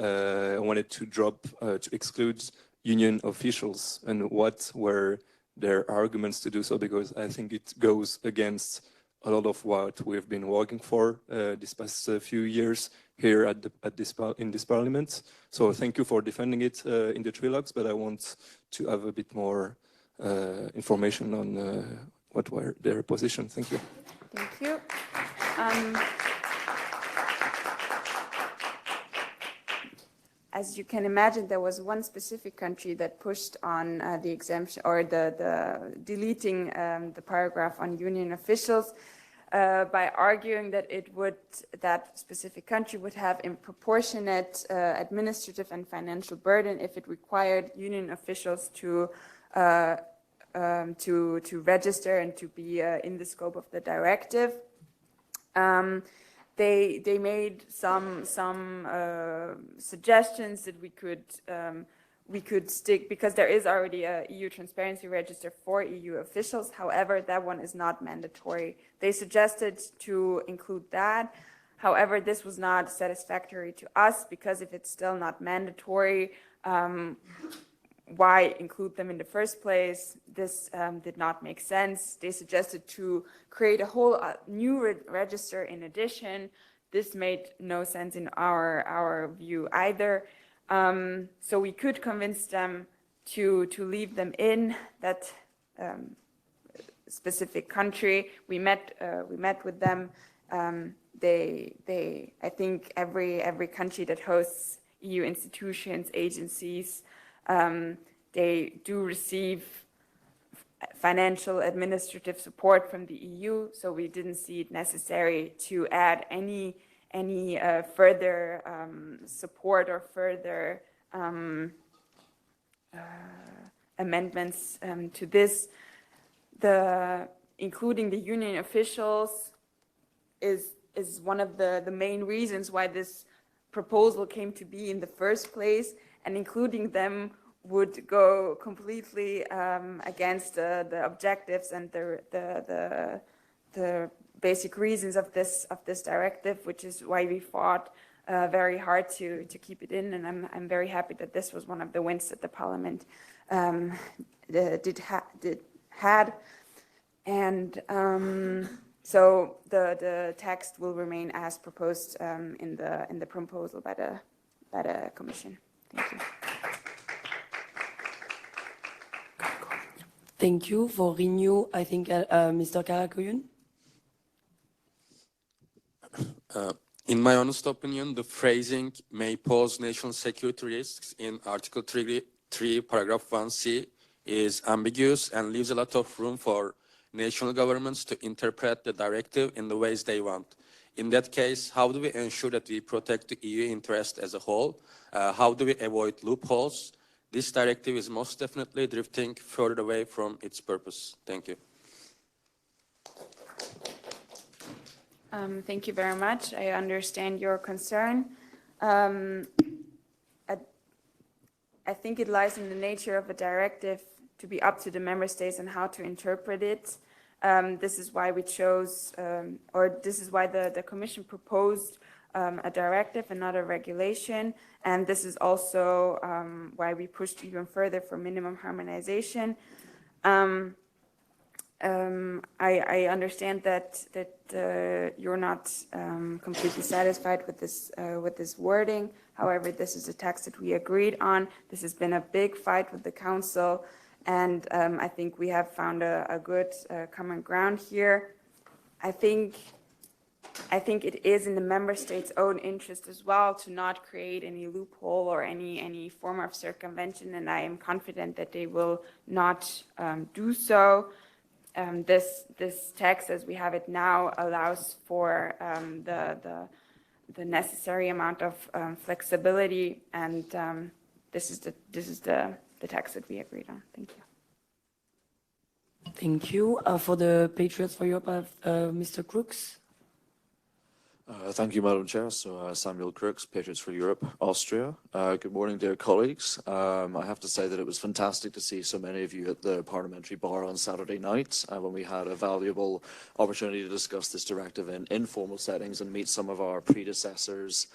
wanted to to exclude union officials, and what were their arguments to do so, because I think it goes against a lot of what we've been working for these past few years here in this parliament. So thank you for defending it in the trilogues, but I want to have a bit more information on what were their position. Thank you. Thank you. As you can imagine, there was one specific country that pushed on the exemption or the deleting the paragraph on union officials by arguing that that specific country would have a proportionate administrative and financial burden if it required union officials to register and to be in the scope of the directive. They made some suggestions that we could stick, because there is already a EU transparency register for EU officials. However, that one is not mandatory. They suggested to include that. However, this was not satisfactory to us, because if it's still not mandatory, why include them in the first place? This did not make sense. They suggested to create a whole new register in addition. This made no sense in our view either. So we could convince them to leave them in that specific country. We met with them. I think every country that hosts EU institutions, agencies, they do receive financial administrative support from the EU, so we didn't see it necessary to add any further support or further amendments to this. Including the union officials is one of the main reasons why this proposal came to be in the first place, and including them would go completely against the objectives and the basic reasons of this directive, which is why we fought very hard to keep it in. And I'm very happy that this was one of the wins that the Parliament had. And so the text will remain as proposed in the proposal by the Commission. Thank you. Thank you. For Renew, I think Mr. Karakoyun. In my honest opinion, the phrasing may pose national security risks in Article 3, Paragraph 1c is ambiguous and leaves a lot of room for national governments to interpret the directive in the ways they want. In that case, how do we ensure that we protect the EU interest as a whole? How do we avoid loopholes? This directive is most definitely drifting further away from its purpose. Thank you. Thank you very much. I understand your concern. I think it lies in the nature of a directive to be up to the member states and how to interpret it. This is why we chose, or this is why the Commission proposed a directive and not a regulation. And this is also why we pushed even further for minimum harmonization. I understand that you're not completely satisfied with this wording. However, this is a text that we agreed on. This has been a big fight with the council, and I think we have found a good common ground here. I think it is in the member states' own interest as well to not create any loophole or any form of circumvention, and I am confident that they will not do so. This text, as we have it now, allows for the necessary amount of flexibility, and this is the text that we agreed on. Thank you. Thank you. For the Patriots for Europe, Mr. Crooks. Thank you, Madam Chair. So Samuel Crooks, Patriots for Europe, Austria. Good morning, dear colleagues. I have to say that it was fantastic to see so many of you at the Parliamentary Bar on Saturday night when we had a valuable opportunity to discuss this directive in informal settings and meet some of our predecessors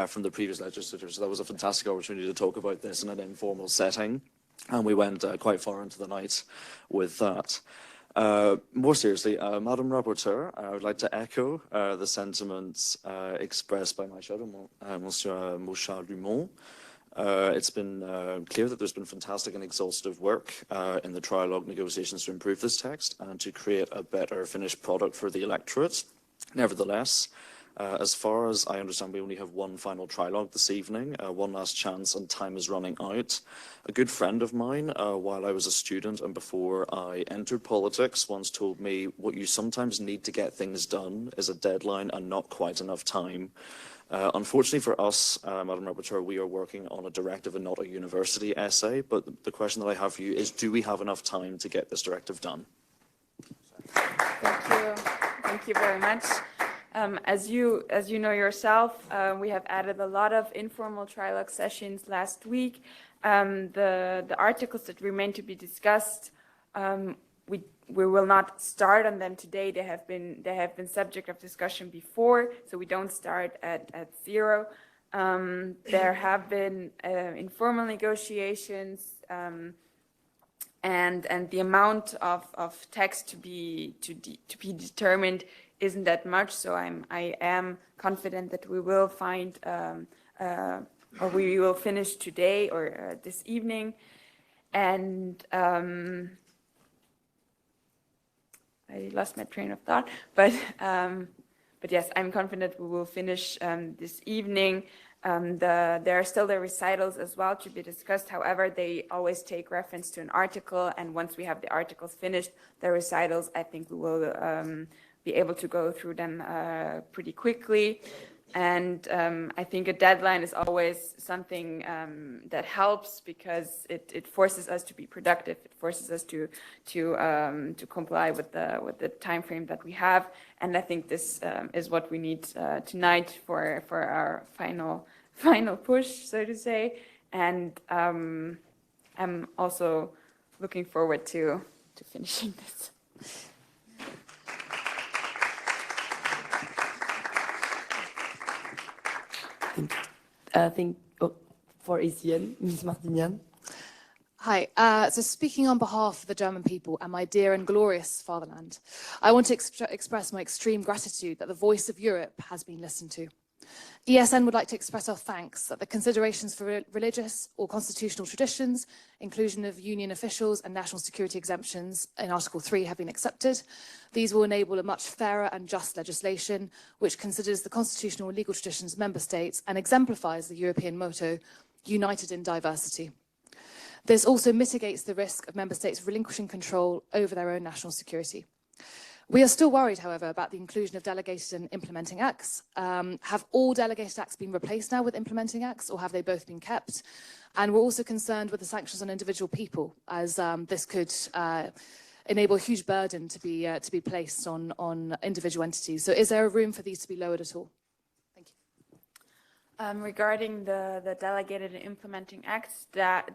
from the previous legislature. So that was a fantastic opportunity to talk about this in an informal setting. And we went quite far into the night with that. More seriously, Madam Rapporteur, I would like to echo the sentiments expressed by my shadow, Monsieur Mouchard-Dumont. It's been clear that there's been fantastic and exhaustive work in the trilogue negotiations to improve this text and to create a better finished product for the electorate. Nevertheless, as far as I understand, we only have one final trilogue this evening, one last chance, and time is running out. A good friend of mine, while I was a student and before I entered politics, once told me what you sometimes need to get things done is a deadline and not quite enough time. Unfortunately for us, Madam Rapporteur, we are working on a directive and not a university essay, but the question that I have for you is, do we have enough time to get this directive done? Thank you. Thank you very much. As you know yourself, we have added a lot of informal trilogue sessions last week. The articles that remain to be discussed, we will not start on them today. They have been subject of discussion before, so we don't start at zero. There have been informal negotiations, and the amount of text to be determined isn't that much, so I am confident that we will find or we will finish today or this evening. And I lost my train of thought, but yes, I'm confident we will finish this evening. There are still the recitals as well to be discussed. However, they always take reference to an article, and once we have the articles finished, the recitals, I think we will be able to go through them pretty quickly. And I think a deadline is always something that helps because it forces us to be productive. It forces us to comply with the time frame that we have. And I think this is what we need tonight for our final push, so to say. And I'm also looking forward to finishing this. I think for ACN, Ms. Martinian. Hi, so speaking on behalf of the German people and my dear and glorious fatherland, I want to express my extreme gratitude that the voice of Europe has been listened to. ESN would like to express our thanks that the considerations for religious or constitutional traditions, inclusion of union officials and national security exemptions in Article 3 have been accepted. These will enable a much fairer and just legislation which considers the constitutional and legal traditions of member states and exemplifies the European motto, united in diversity. This also mitigates the risk of member states relinquishing control over their own national security. We are still worried, however, about the inclusion of delegated and implementing acts. Have all delegated acts been replaced now with implementing acts, or have they both been kept? And we're also concerned with the sanctions on individual people, as this could enable a huge burden to be placed on individual entities. So is there a room for these to be lowered at all? Thank you. Regarding the delegated and implementing acts,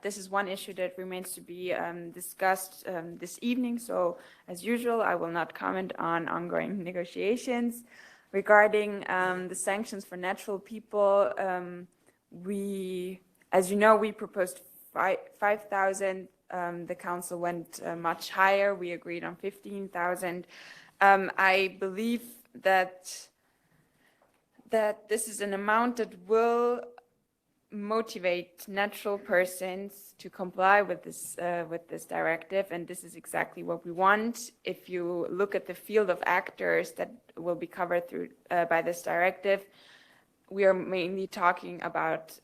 this is one issue that remains to be discussed this evening. So, as usual, I will not comment on ongoing negotiations. Regarding the sanctions for natural people, as you know, we proposed 5,000 the council went much higher. We agreed on 15,000. I believe that this is an amount that will motivate natural persons to comply with this directive, and this is exactly what we want. If you look at the field of actors that will be covered through by this directive, we are mainly talking about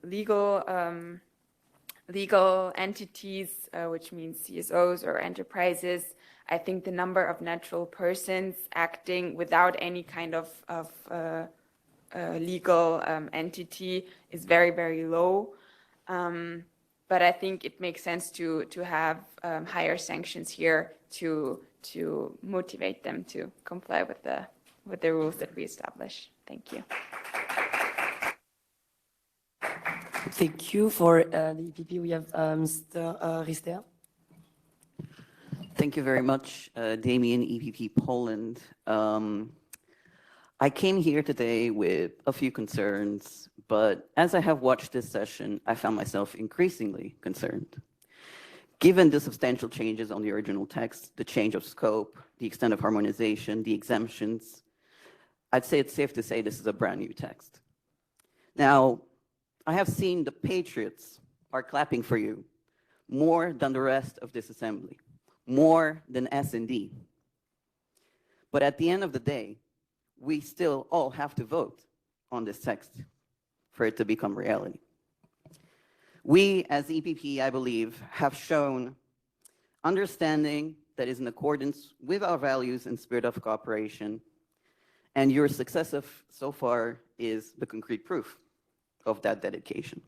legal entities, which means CSOs or enterprises. I think the number of natural persons acting without any kind of legal entity is very, very low. But I think it makes sense to have higher sanctions here to motivate them to comply with the rules that we establish. Thank you. Thank you. For the EPP, we have Mr. Rister. Thank you very much, Damien, EPP Poland. I came here today with a few concerns, but as I have watched this session, I found myself increasingly concerned. Given the substantial changes on the original text, the change of scope, the extent of harmonization, the exemptions, I'd say it's safe to say this is a brand new text. Now, I have seen the patriots are clapping for you more than the rest of this assembly, more than S&D. But at the end of the day, we still all have to vote on this text for it to become reality. We, as EPP, I believe, have shown understanding that is in accordance with our values and spirit of cooperation, and your success so far is the concrete proof of that dedication.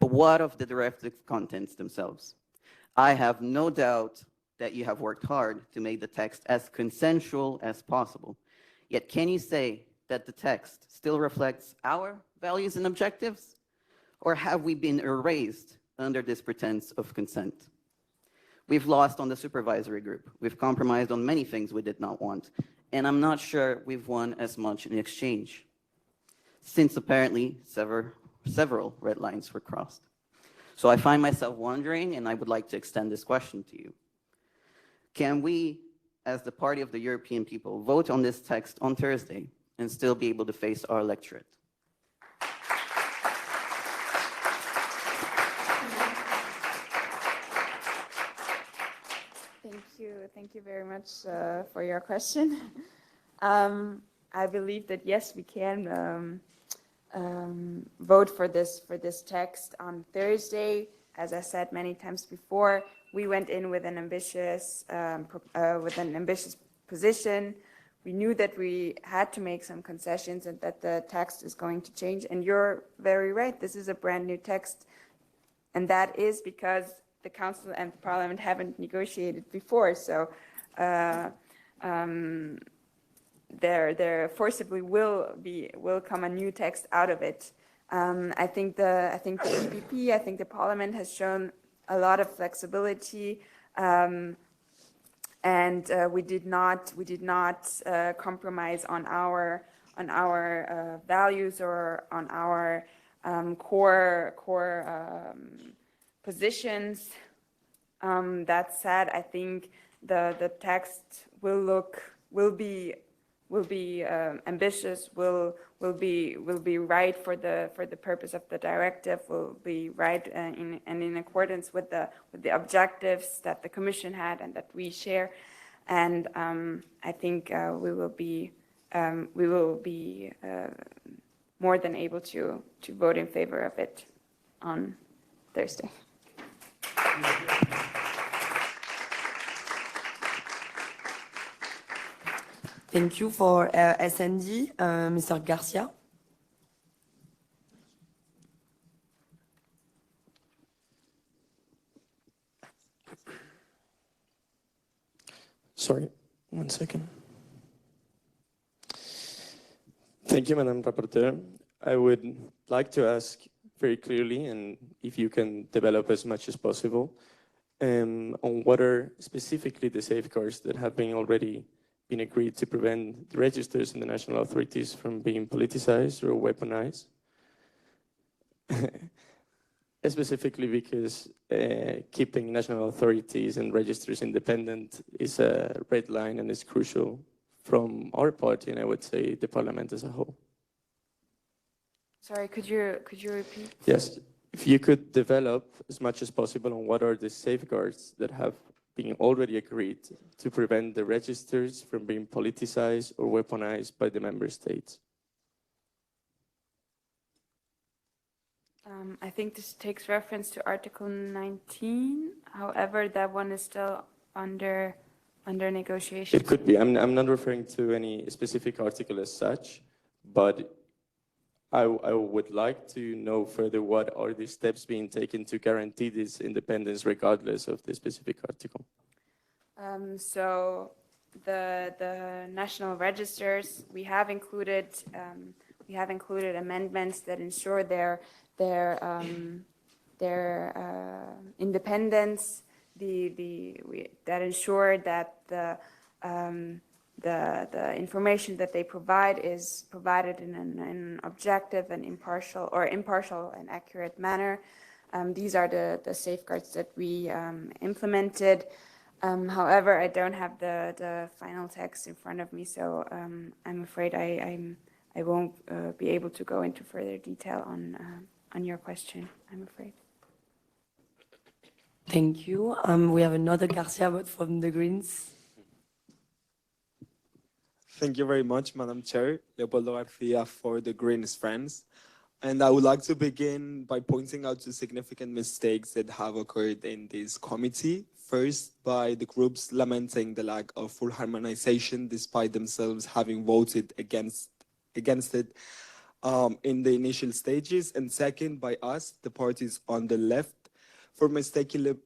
But what of the directive contents themselves? I have no doubt that you have worked hard to make the text as consensual as possible. Yet can you say that the text still reflects our values and objectives? Or have we been erased under this pretense of consent? We've lost on the supervisory group. We've compromised on many things we did not want. And I'm not sure we've won as much in exchange, since apparently several red lines were crossed. So I find myself wondering, and I would like to extend this question to you. Can we, as the party of the European people, vote on this text on Thursday and still be able to face our electorate? Thank you very much for your question. I believe that yes, we can vote for this text on Thursday. As I said many times before, we went in with an ambitious position. We knew that we had to make some concessions and that the text is going to change. And you're very right. This is a brand new text, and that is because the Council and the Parliament haven't negotiated before. So there forcibly will come a new text out of it. I think the EPP, I think the Parliament has shown a lot of flexibility, and we did not compromise on our values or on our core positions. That said, I think the text will be ambitious, will be right for the purpose of the directive, will be right and in accordance with the objectives that the Commission had and that we share. And I think we will be more than able to vote in favor of it on Thursday. Thank you. For SND, Mr. Garcia. Sorry, 1 second. Thank you, Madam Rapporteur. I would like to ask very clearly, and if you can develop as much as possible, on what are specifically the safeguards that have been already been agreed to prevent the registers and the national authorities from being politicized or weaponized. specifically because keeping national authorities and registers independent is a red line and is crucial from our party, and I would say the parliament as a whole. Sorry, could you repeat? Yes, if you could develop as much as possible on what are the safeguards that have been already agreed to prevent the registers from being politicized or weaponized by the member states. I think this takes reference to Article 19. However, that one is still under negotiation. It could be. I'm not referring to any specific article as such, but I would like to know further what are the steps being taken to guarantee this independence regardless of the specific article. So the national registers, we have included amendments that ensure their independence. That ensure that the information that they provide is provided in an objective and impartial and accurate manner. These are the safeguards that we implemented. However, I don't have the final text in front of me, so I'm afraid I won't be able to go into further detail on your question, I'm afraid. Thank you. We have another Garcia vote from the Greens. Thank you very much, Madam Chair. Leopoldo Garcia for the Greens Friends. And I would like to begin by pointing out the significant mistakes that have occurred in this committee. First, by the groups lamenting the lack of full harmonization despite themselves having voted against it in the initial stages. And second, by us, the parties on the left, for mistakenly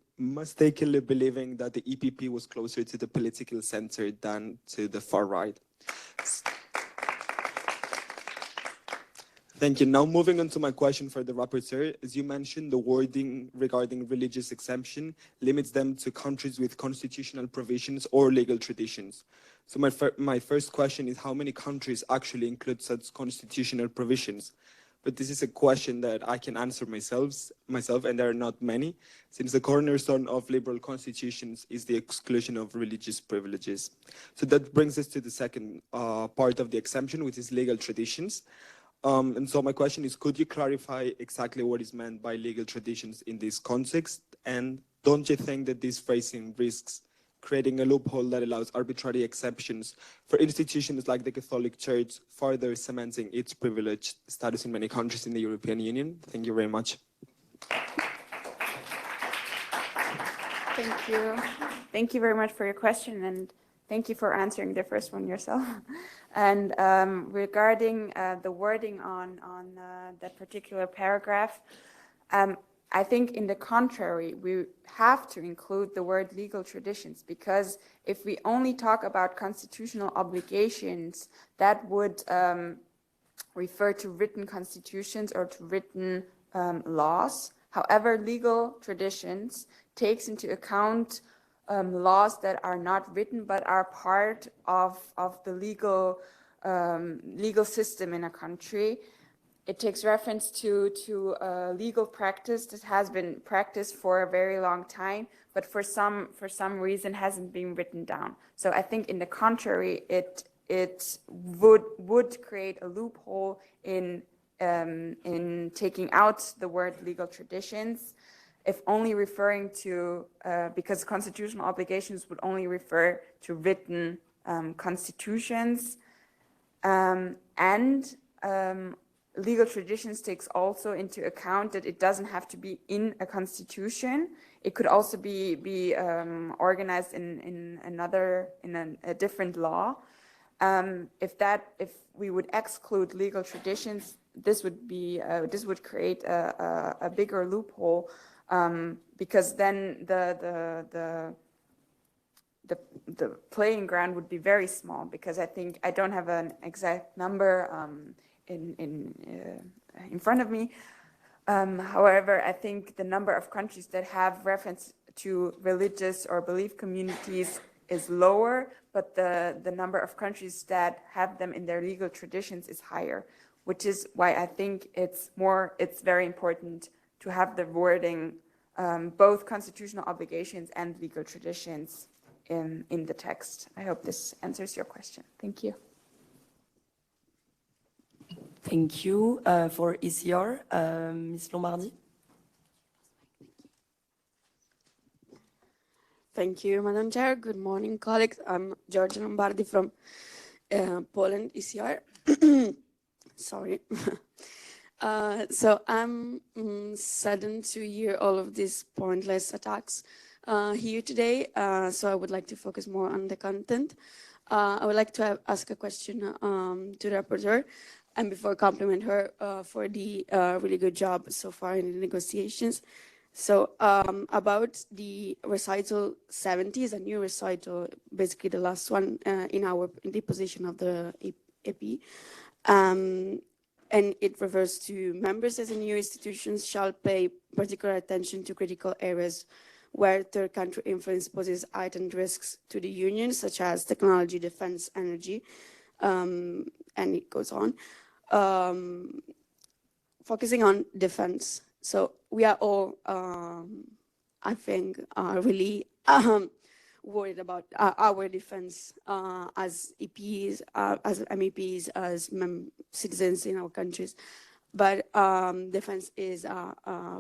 believing that the EPP was closer to the political center than to the far right. Thank you. Now moving on to my question for the rapporteur. As you mentioned, the wording regarding religious exemption limits them to countries with constitutional provisions or legal traditions. So my first question is, how many countries actually include such constitutional provisions? But this is a question that I can answer myself, and there are not many, since the cornerstone of liberal constitutions is the exclusion of religious privileges. So that brings us to the second part of the exemption, which is legal traditions. And so my question is, could you clarify exactly what is meant by legal traditions in this context? And don't you think that this phrasing risks creating a loophole that allows arbitrary exceptions for institutions like the Catholic Church, further cementing its privileged status in many countries in the European Union? Thank you very much. Thank you. Thank you very much for your question, and thank you for answering the first one yourself. And regarding the wording on that particular paragraph, I think in the contrary, we have to include the word legal traditions, because if we only talk about constitutional obligations, that would refer to written constitutions or to written laws. However, legal traditions takes into account laws that are not written but are part of the legal system in a country. It takes reference to legal practice that has been practiced for a very long time, but for some reason hasn't been written down. So I think in the contrary, it would create a loophole in taking out the word legal traditions, if only referring to because constitutional obligations would only refer to written constitutions, and legal traditions takes also into account that it doesn't have to be in a constitution. It could also be organized in a different law. If we would exclude legal traditions, this would create a bigger loophole, because then the playing ground would be very small. Because I don't have an exact number in front of me. However, I think the number of countries that have reference to religious or belief communities is lower, but the number of countries that have them in their legal traditions is higher, which is why I think it's very important to have the wording, both constitutional obligations and legal traditions in the text. I hope this answers your question. Thank you. Thank you. For ECR, Ms. Lombardi. Thank you, Madam Chair. Good morning, colleagues. I'm Giorgia Lombardi from Poland, ECR. Sorry. So I'm saddened to hear all of these pointless attacks here today. So I would like to focus more on the content. I would like to ask a question to the rapporteur, and before compliment her for the really good job so far in the negotiations. So about the recital 70 is a new recital, basically the last one in the position of the EP. And it refers to members as new institutions shall pay particular attention to critical areas where third country influence poses heightened risks to the union, such as technology, defense, energy, and it goes on. Focusing on defense. So we are all, I think, really worried about our defense as EPs, as MEPs, as citizens in our countries. But defense is a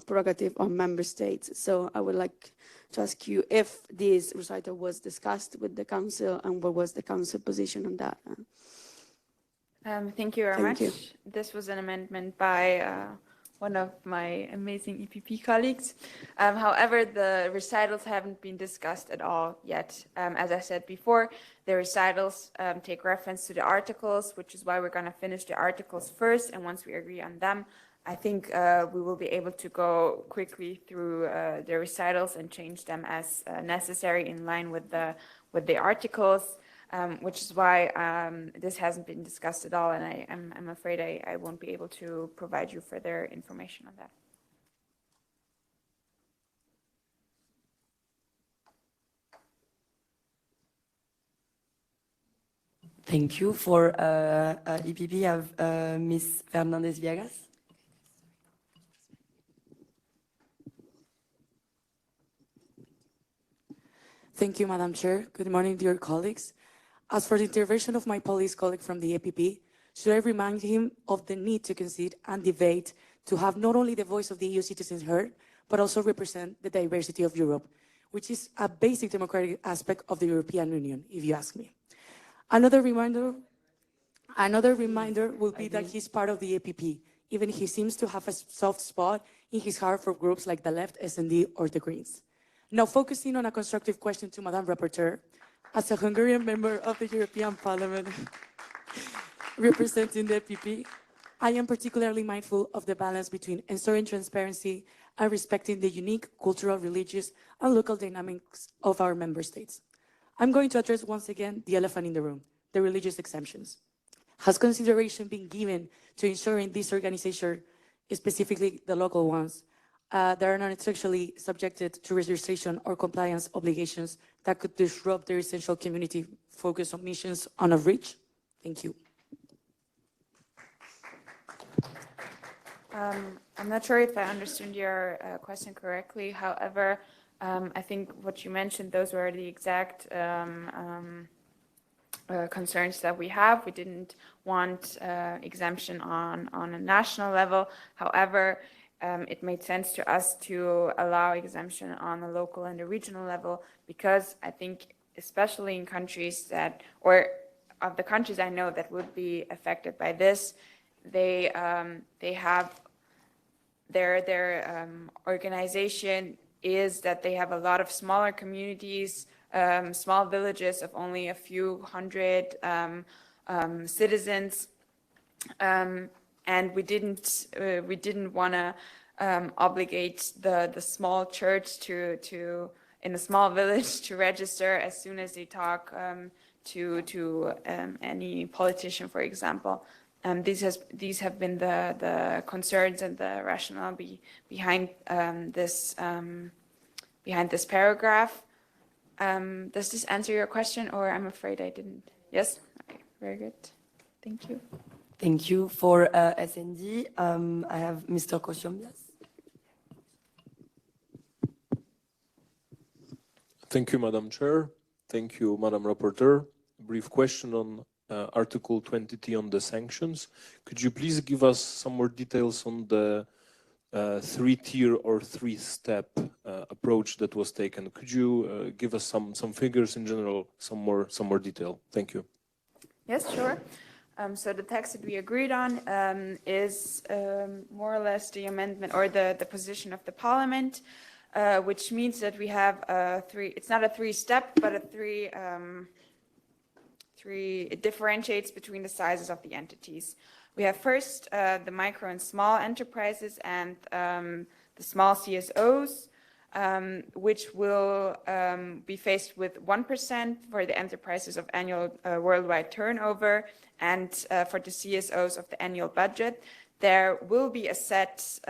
prerogative of member states. So I would like to ask you if this recital was discussed with the council and what was the council position on that. Thank you very much. This was an amendment by one of my amazing EPP colleagues. However, the recitals haven't been discussed at all yet. As I said before, the recitals take reference to the articles, which is why we're going to finish the articles first. And once we agree on them, I think we will be able to go quickly through the recitals and change them as necessary in line with the articles. Which is why this hasn't been discussed at all, and I'm afraid I won't be able to provide you further information on that. Thank you. For EPP, I have Ms. Fernandez-Villegas. Thank you, Madam Chair. Good morning, dear colleagues. As for the intervention of my Polish colleague from the EPP, should I remind him of the need to concede and debate to have not only the voice of the EU citizens heard, but also represent the diversity of Europe, which is a basic democratic aspect of the European Union, if you ask me. Another reminder will be that he's part of the EPP, even he seems to have a soft spot in his heart for groups like the Left, SD, or the Greens. Now, focusing on a constructive question to Madame Rapporteur, as a Hungarian member of the European Parliament representing the EPP, I am particularly mindful of the balance between ensuring transparency and respecting the unique cultural, religious, and local dynamics of our member states. I'm going to address once again the elephant in the room, the religious exemptions. Has consideration been given to ensuring these organizations, specifically the local ones, that are not essentially subjected to registration or compliance obligations that could disrupt their essential community focus on missions on outreach? Thank you. I'm not sure if I understood your question correctly. However, I think what you mentioned, those were the exact concerns that we have. We didn't want exemption on a national level. However, it made sense to us to allow exemption on the local and the regional level, because I think especially in countries that, or of the countries I know that would be affected by this, they have their organization is that they have a lot of smaller communities, small villages of only a few hundred citizens, and we didn't want to obligate the small church to in a small village to register as soon as they talk to any politician, for example. These have been the concerns and the rationale behind this paragraph. Does this answer your question, or I'm afraid I didn't? Yes? Okay, very good. Thank you. Thank you. For SND, I have Mr. Kosciuszko. Thank you, Madam Chair. Thank you, Madam Rapporteur. Brief question on Article 20 on the sanctions. Could you please give us some more details on the three-tier or three-step approach that was taken? Could you give us some figures in general, some more detail? Thank you. Yes, sure. So the text that we agreed on is more or less the amendment or the position of the Parliament, which means that we have it's not a three-step, but it differentiates between the sizes of the entities. We have first the micro and small enterprises and the small CSOs, which will be faced with 1% for the enterprises of annual worldwide turnover and for the CSOs of the annual budget. There will be a set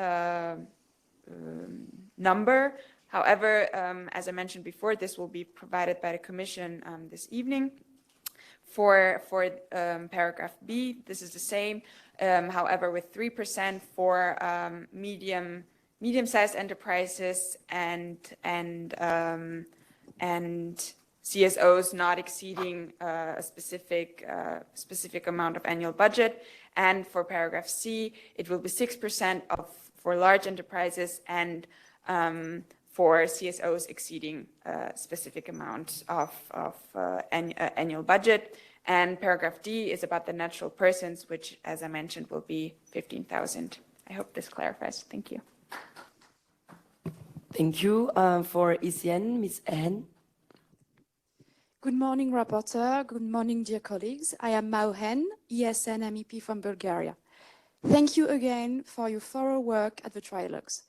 number. However, as I mentioned before, this will be provided by the Commission this evening. For paragraph B, this is the same, however, with 3% for medium-sized enterprises and CSOs not exceeding a specific amount of annual budget. And for paragraph C, it will be 6% for large enterprises and for CSOs exceeding a specific amount of annual budget. And paragraph D is about the natural persons, which, as I mentioned, will be 15,000. I hope this clarifies. Thank you. Thank you. For ECN, Ms. Hen. Good morning, Rapporteur. Good morning, dear colleagues. I am Mao Hen, ESN MEP from Bulgaria. Thank you again for your thorough work at the trilogues.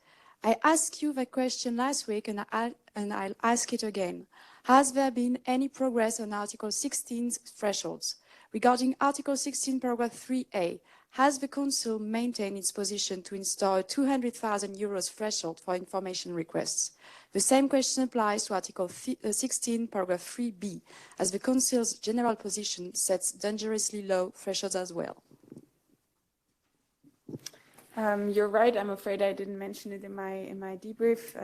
I asked you that question last week and I'll ask it again. Has there been any progress on Article 16's thresholds? Regarding Article 16, paragraph 3a, has the Council maintained its position to install a 200,000 euros threshold for information requests? The same question applies to Article 16, paragraph 3b, as the Council's general position sets dangerously low thresholds as well. You're right. I'm afraid I didn't mention it in my debrief.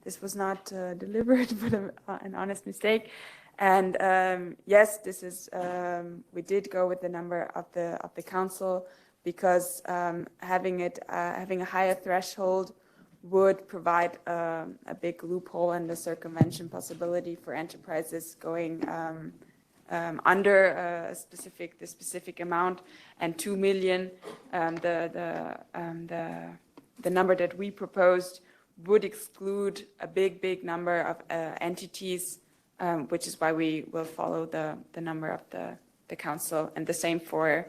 This was not deliberate, but an honest mistake. And yes, this is. We did go with the number of the council because having a higher threshold would provide a big loophole and a circumvention possibility for enterprises going under the specific amount, and 2 million, the number that we proposed would exclude a big number of entities, which is why we will follow the number of the council, and the same for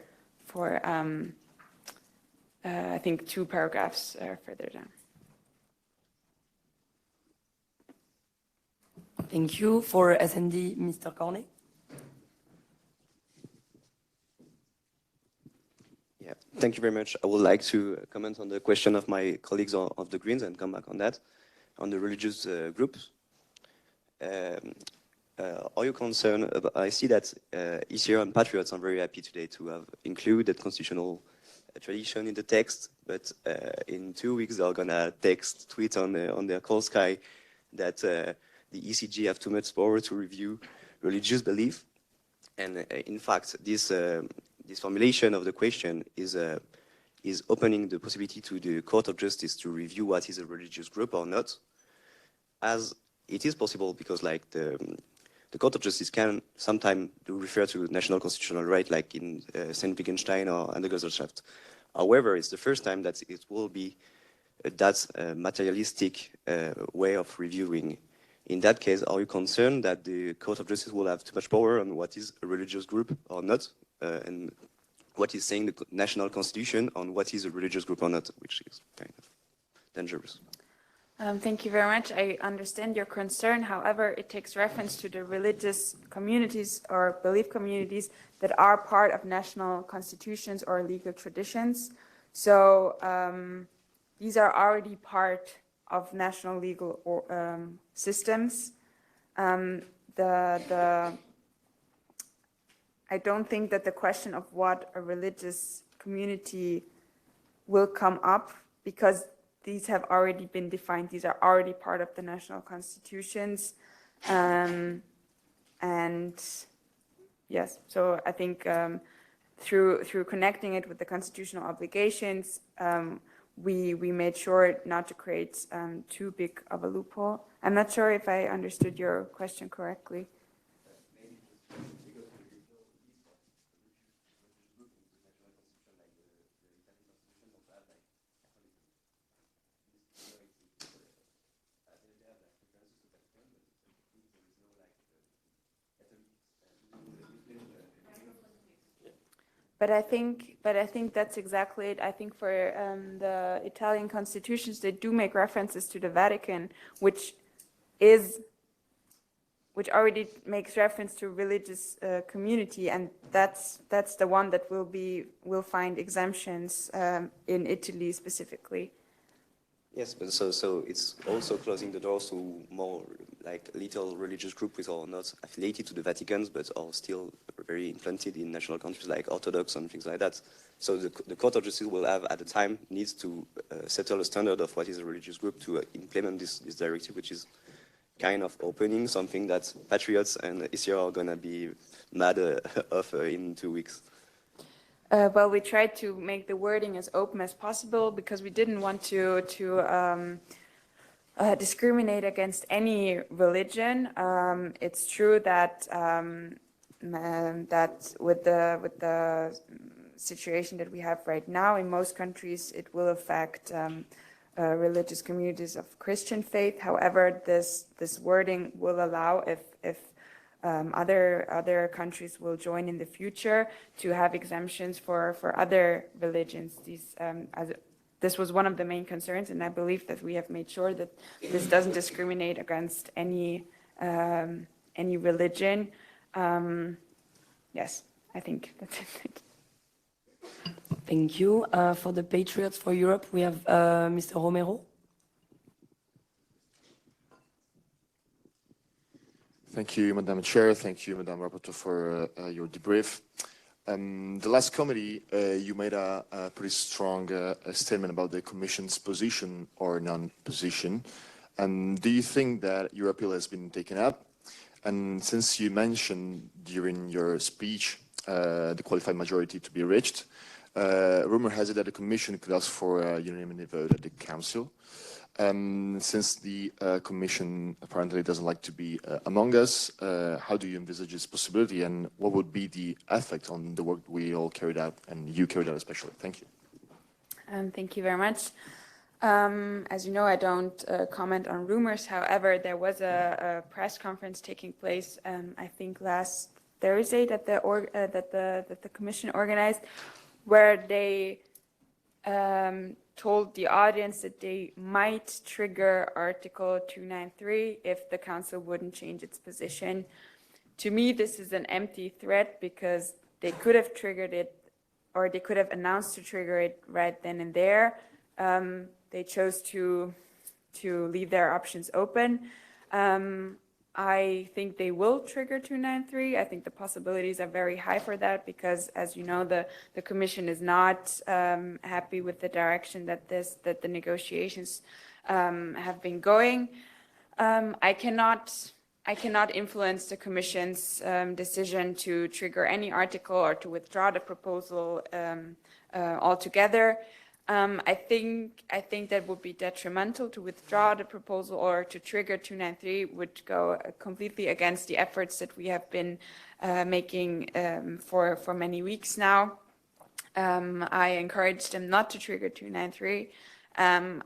I think 2 paragraphs further down. Thank you. For SND, Mr. Cornet. Yeah, thank you very much. I would like to comment on the question of my colleagues of the Greens and come back on that, on the religious groups. Are you concerned about, I see that ECR and Patriots are very happy today to have included constitutional tradition in the text, but in 2 weeks they're gonna tweet on their call sky that the ECG have too much power to review religious belief. And in fact, this formulation of the question is opening the possibility to the Court of Justice to review what is a religious group or not, as it is possible because like the Court of Justice can sometimes do refer to national constitutional right, like in St. Wittgenstein or and the Gesellschaft. However, it's the first time that it will be that materialistic way of reviewing. In that case, are you concerned that the Court of Justice will have too much power on what is a religious group or not, and what is saying the national constitution on what is a religious group or not, which is kind of dangerous? Thank you very much. I understand your concern. However, it takes reference to the religious communities or belief communities that are part of national constitutions or legal traditions. So these are already part of national legal systems. I don't think that the question of what a religious community will come up, because these have already been defined. These are already part of the national constitutions. And yes, so I think through connecting it with the constitutional obligations, we made sure not to create too big of a loophole. I'm not sure if I understood your question correctly. But I think that's exactly it. I think for the Italian constitutions, they do make references to the Vatican, which already makes reference to religious community, and that's the one that will find exemptions in Italy specifically. Yes, but so it's also closing the doors to more like little religious groups which are not affiliated to the Vatican, but are still very implanted in national countries like Orthodox and things like that. So the Court of Justice will have, at the time, needs to settle a standard of what is a religious group to implement this directive, which is kind of opening something that patriots and ICR are going to be mad of in 2 weeks. Well, we tried to make the wording as open as possible because we didn't want to discriminate against any religion. It's true that that with the situation that we have right now in most countries, it will affect religious communities of Christian faith. However, this wording will allow if other countries will join in the future to have exemptions for other religions. This was one of the main concerns, and I believe that we have made sure that this doesn't discriminate against any religion. Yes, I think that's it. Thank you. For the Patriots for Europe, we have Mr. Romero. Thank you, Madam Chair. Thank you, Madam Rapporteur, for your debrief. The last committee, you made a pretty strong statement about the Commission's position or non-position. Do you think that your appeal has been taken up? And since you mentioned during your speech the qualified majority to be reached, rumor has it that the Commission could ask for a unanimity vote at the Council. Since the Commission apparently doesn't like to be among us, how do you envisage this possibility, and what would be the effect on the work we all carried out, and you carried out especially? Thank you. Thank you very much. As you know, I don't comment on rumors. However, there was a press conference taking place, I think last Thursday, that the Commission organized, where they told the audience that they might trigger Article 293 if the Council wouldn't change its position. To me, this is an empty threat because they could have triggered it, or they could have announced to trigger it right then and there. They chose to leave their options open. I think they will trigger 293. I think the possibilities are very high for that because, as you know, the Commission is not happy with the direction that the negotiations have been going. I cannot influence the Commission's decision to trigger any article or to withdraw the proposal altogether. I think that would be detrimental. To withdraw the proposal or to trigger 293 would go completely against the efforts that we have been making for many weeks now. I encouraged them not to trigger 293.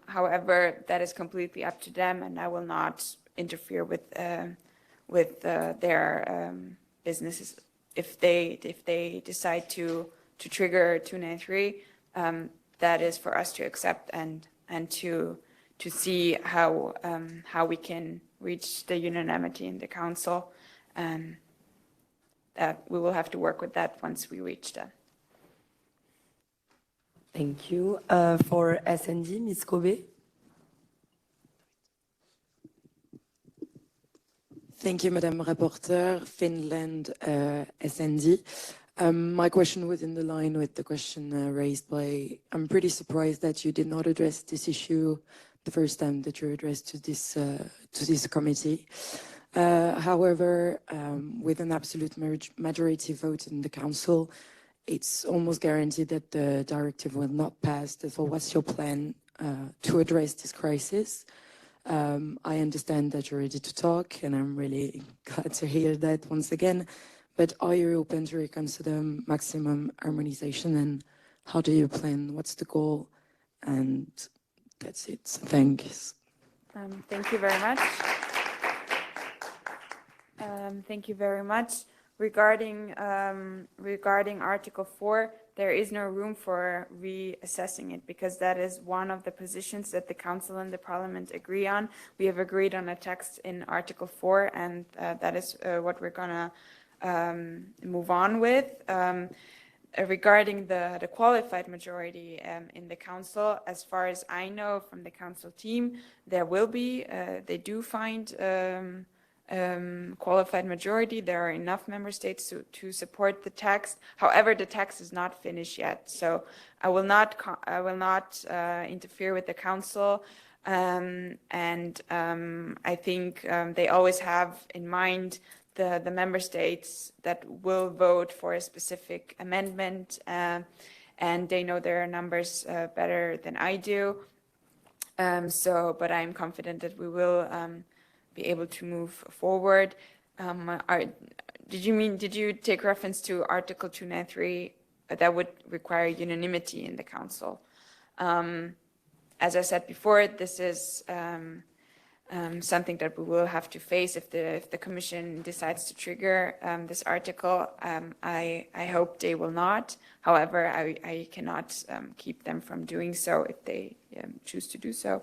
However, that is completely up to them, and I will not interfere with their businesses if they decide to trigger 293. That is for us to accept and to see how we can reach the unanimity in the Council. That we will have to work with that once we reach that. Thank you. For SND, Ms. Kobe. Thank you, Madame Rapporteur, Finland, SND. My question was in the line with the question raised by, I'm pretty surprised that you did not address this issue the first time that you addressed to this committee. However, with an absolute majority vote in the Council, it's almost guaranteed that the directive will not pass. Therefore, what's your plan to address this crisis? I understand that you're ready to talk, and I'm really glad to hear that once again. But are you open to reconsider maximum harmonization, and how do you plan? What's the goal? And that's it. Thanks. Thank you very much. Thank you very much. Regarding Article 4, there is no room for reassessing it because that is one of the positions that the Council and the Parliament agree on. We have agreed on a text in Article 4, and that is what we're gonna move on with. Regarding the qualified majority in the Council, as far as I know from the Council team, there will be, they do find qualified majority. There are enough member states to support the text. However, the text is not finished yet, so I will not interfere with the Council. I think they always have in mind the member states that will vote for a specific amendment, and they know their numbers better than I do. But I'm confident that we will be able to move forward. Did you take reference to Article 293? That would require unanimity in the Council. As I said before, this is something that we will have to face if the Commission decides to trigger this article. I hope they will not. However, I cannot keep them from doing so if they choose to do so.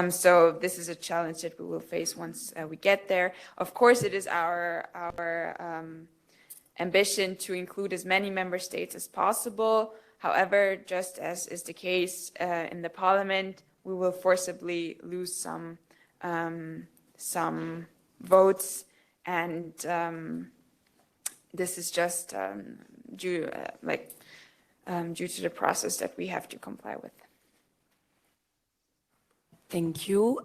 So this is a challenge that we will face once we get there. Of course, it is our ambition to include as many member states as possible. However, just as is the case in the Parliament, we will forcibly lose some votes, and this is just due to the process that we have to comply with. Thank you.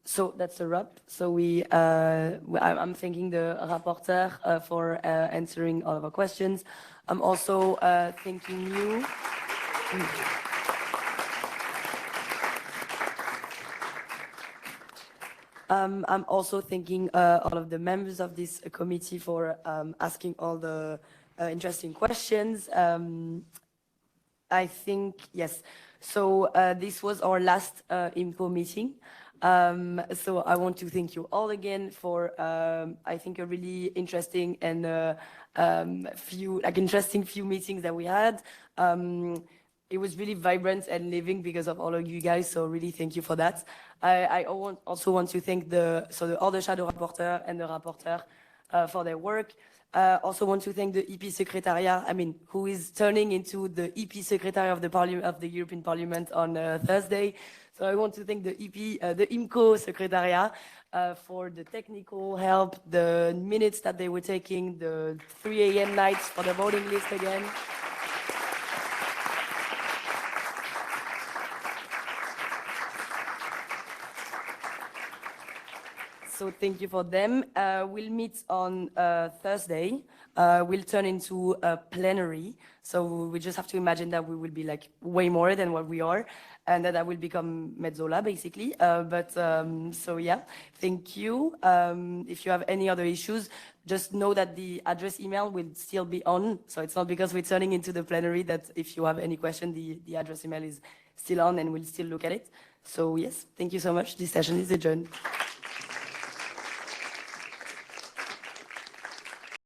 So that's a wrap. So I'm thanking the rapporteur for answering all of our questions. I'm also thanking you. I'm also thanking all of the members of this committee for asking all the interesting questions. I think, yes. So this was our last IMCO meeting. So I want to thank you all again for, I think, a really interesting and interesting few meetings that we had. It was really vibrant and living because of all of you guys, so really thank you for that. I also want to thank all the shadow rapporteur and the rapporteur for their work. Also want to thank the EP Secretariat, who is turning into the EP Secretary of the European Parliament on Thursday. So I want to thank the IMCO Secretariat for the technical help, the minutes that they were taking, the 3 a.m. nights for the voting list again. So thank you for them. We'll meet on Thursday. We'll turn into a plenary. So we just have to imagine that we will be like way more than what we are, and that will become Mezzola basically. So yeah, thank you. If you have any other issues, just know that the address email will still be on. So it's not because we're turning into the plenary that if you have any question, the address email is still on and we'll still look at it. So yes, thank you so much. This session is adjourned.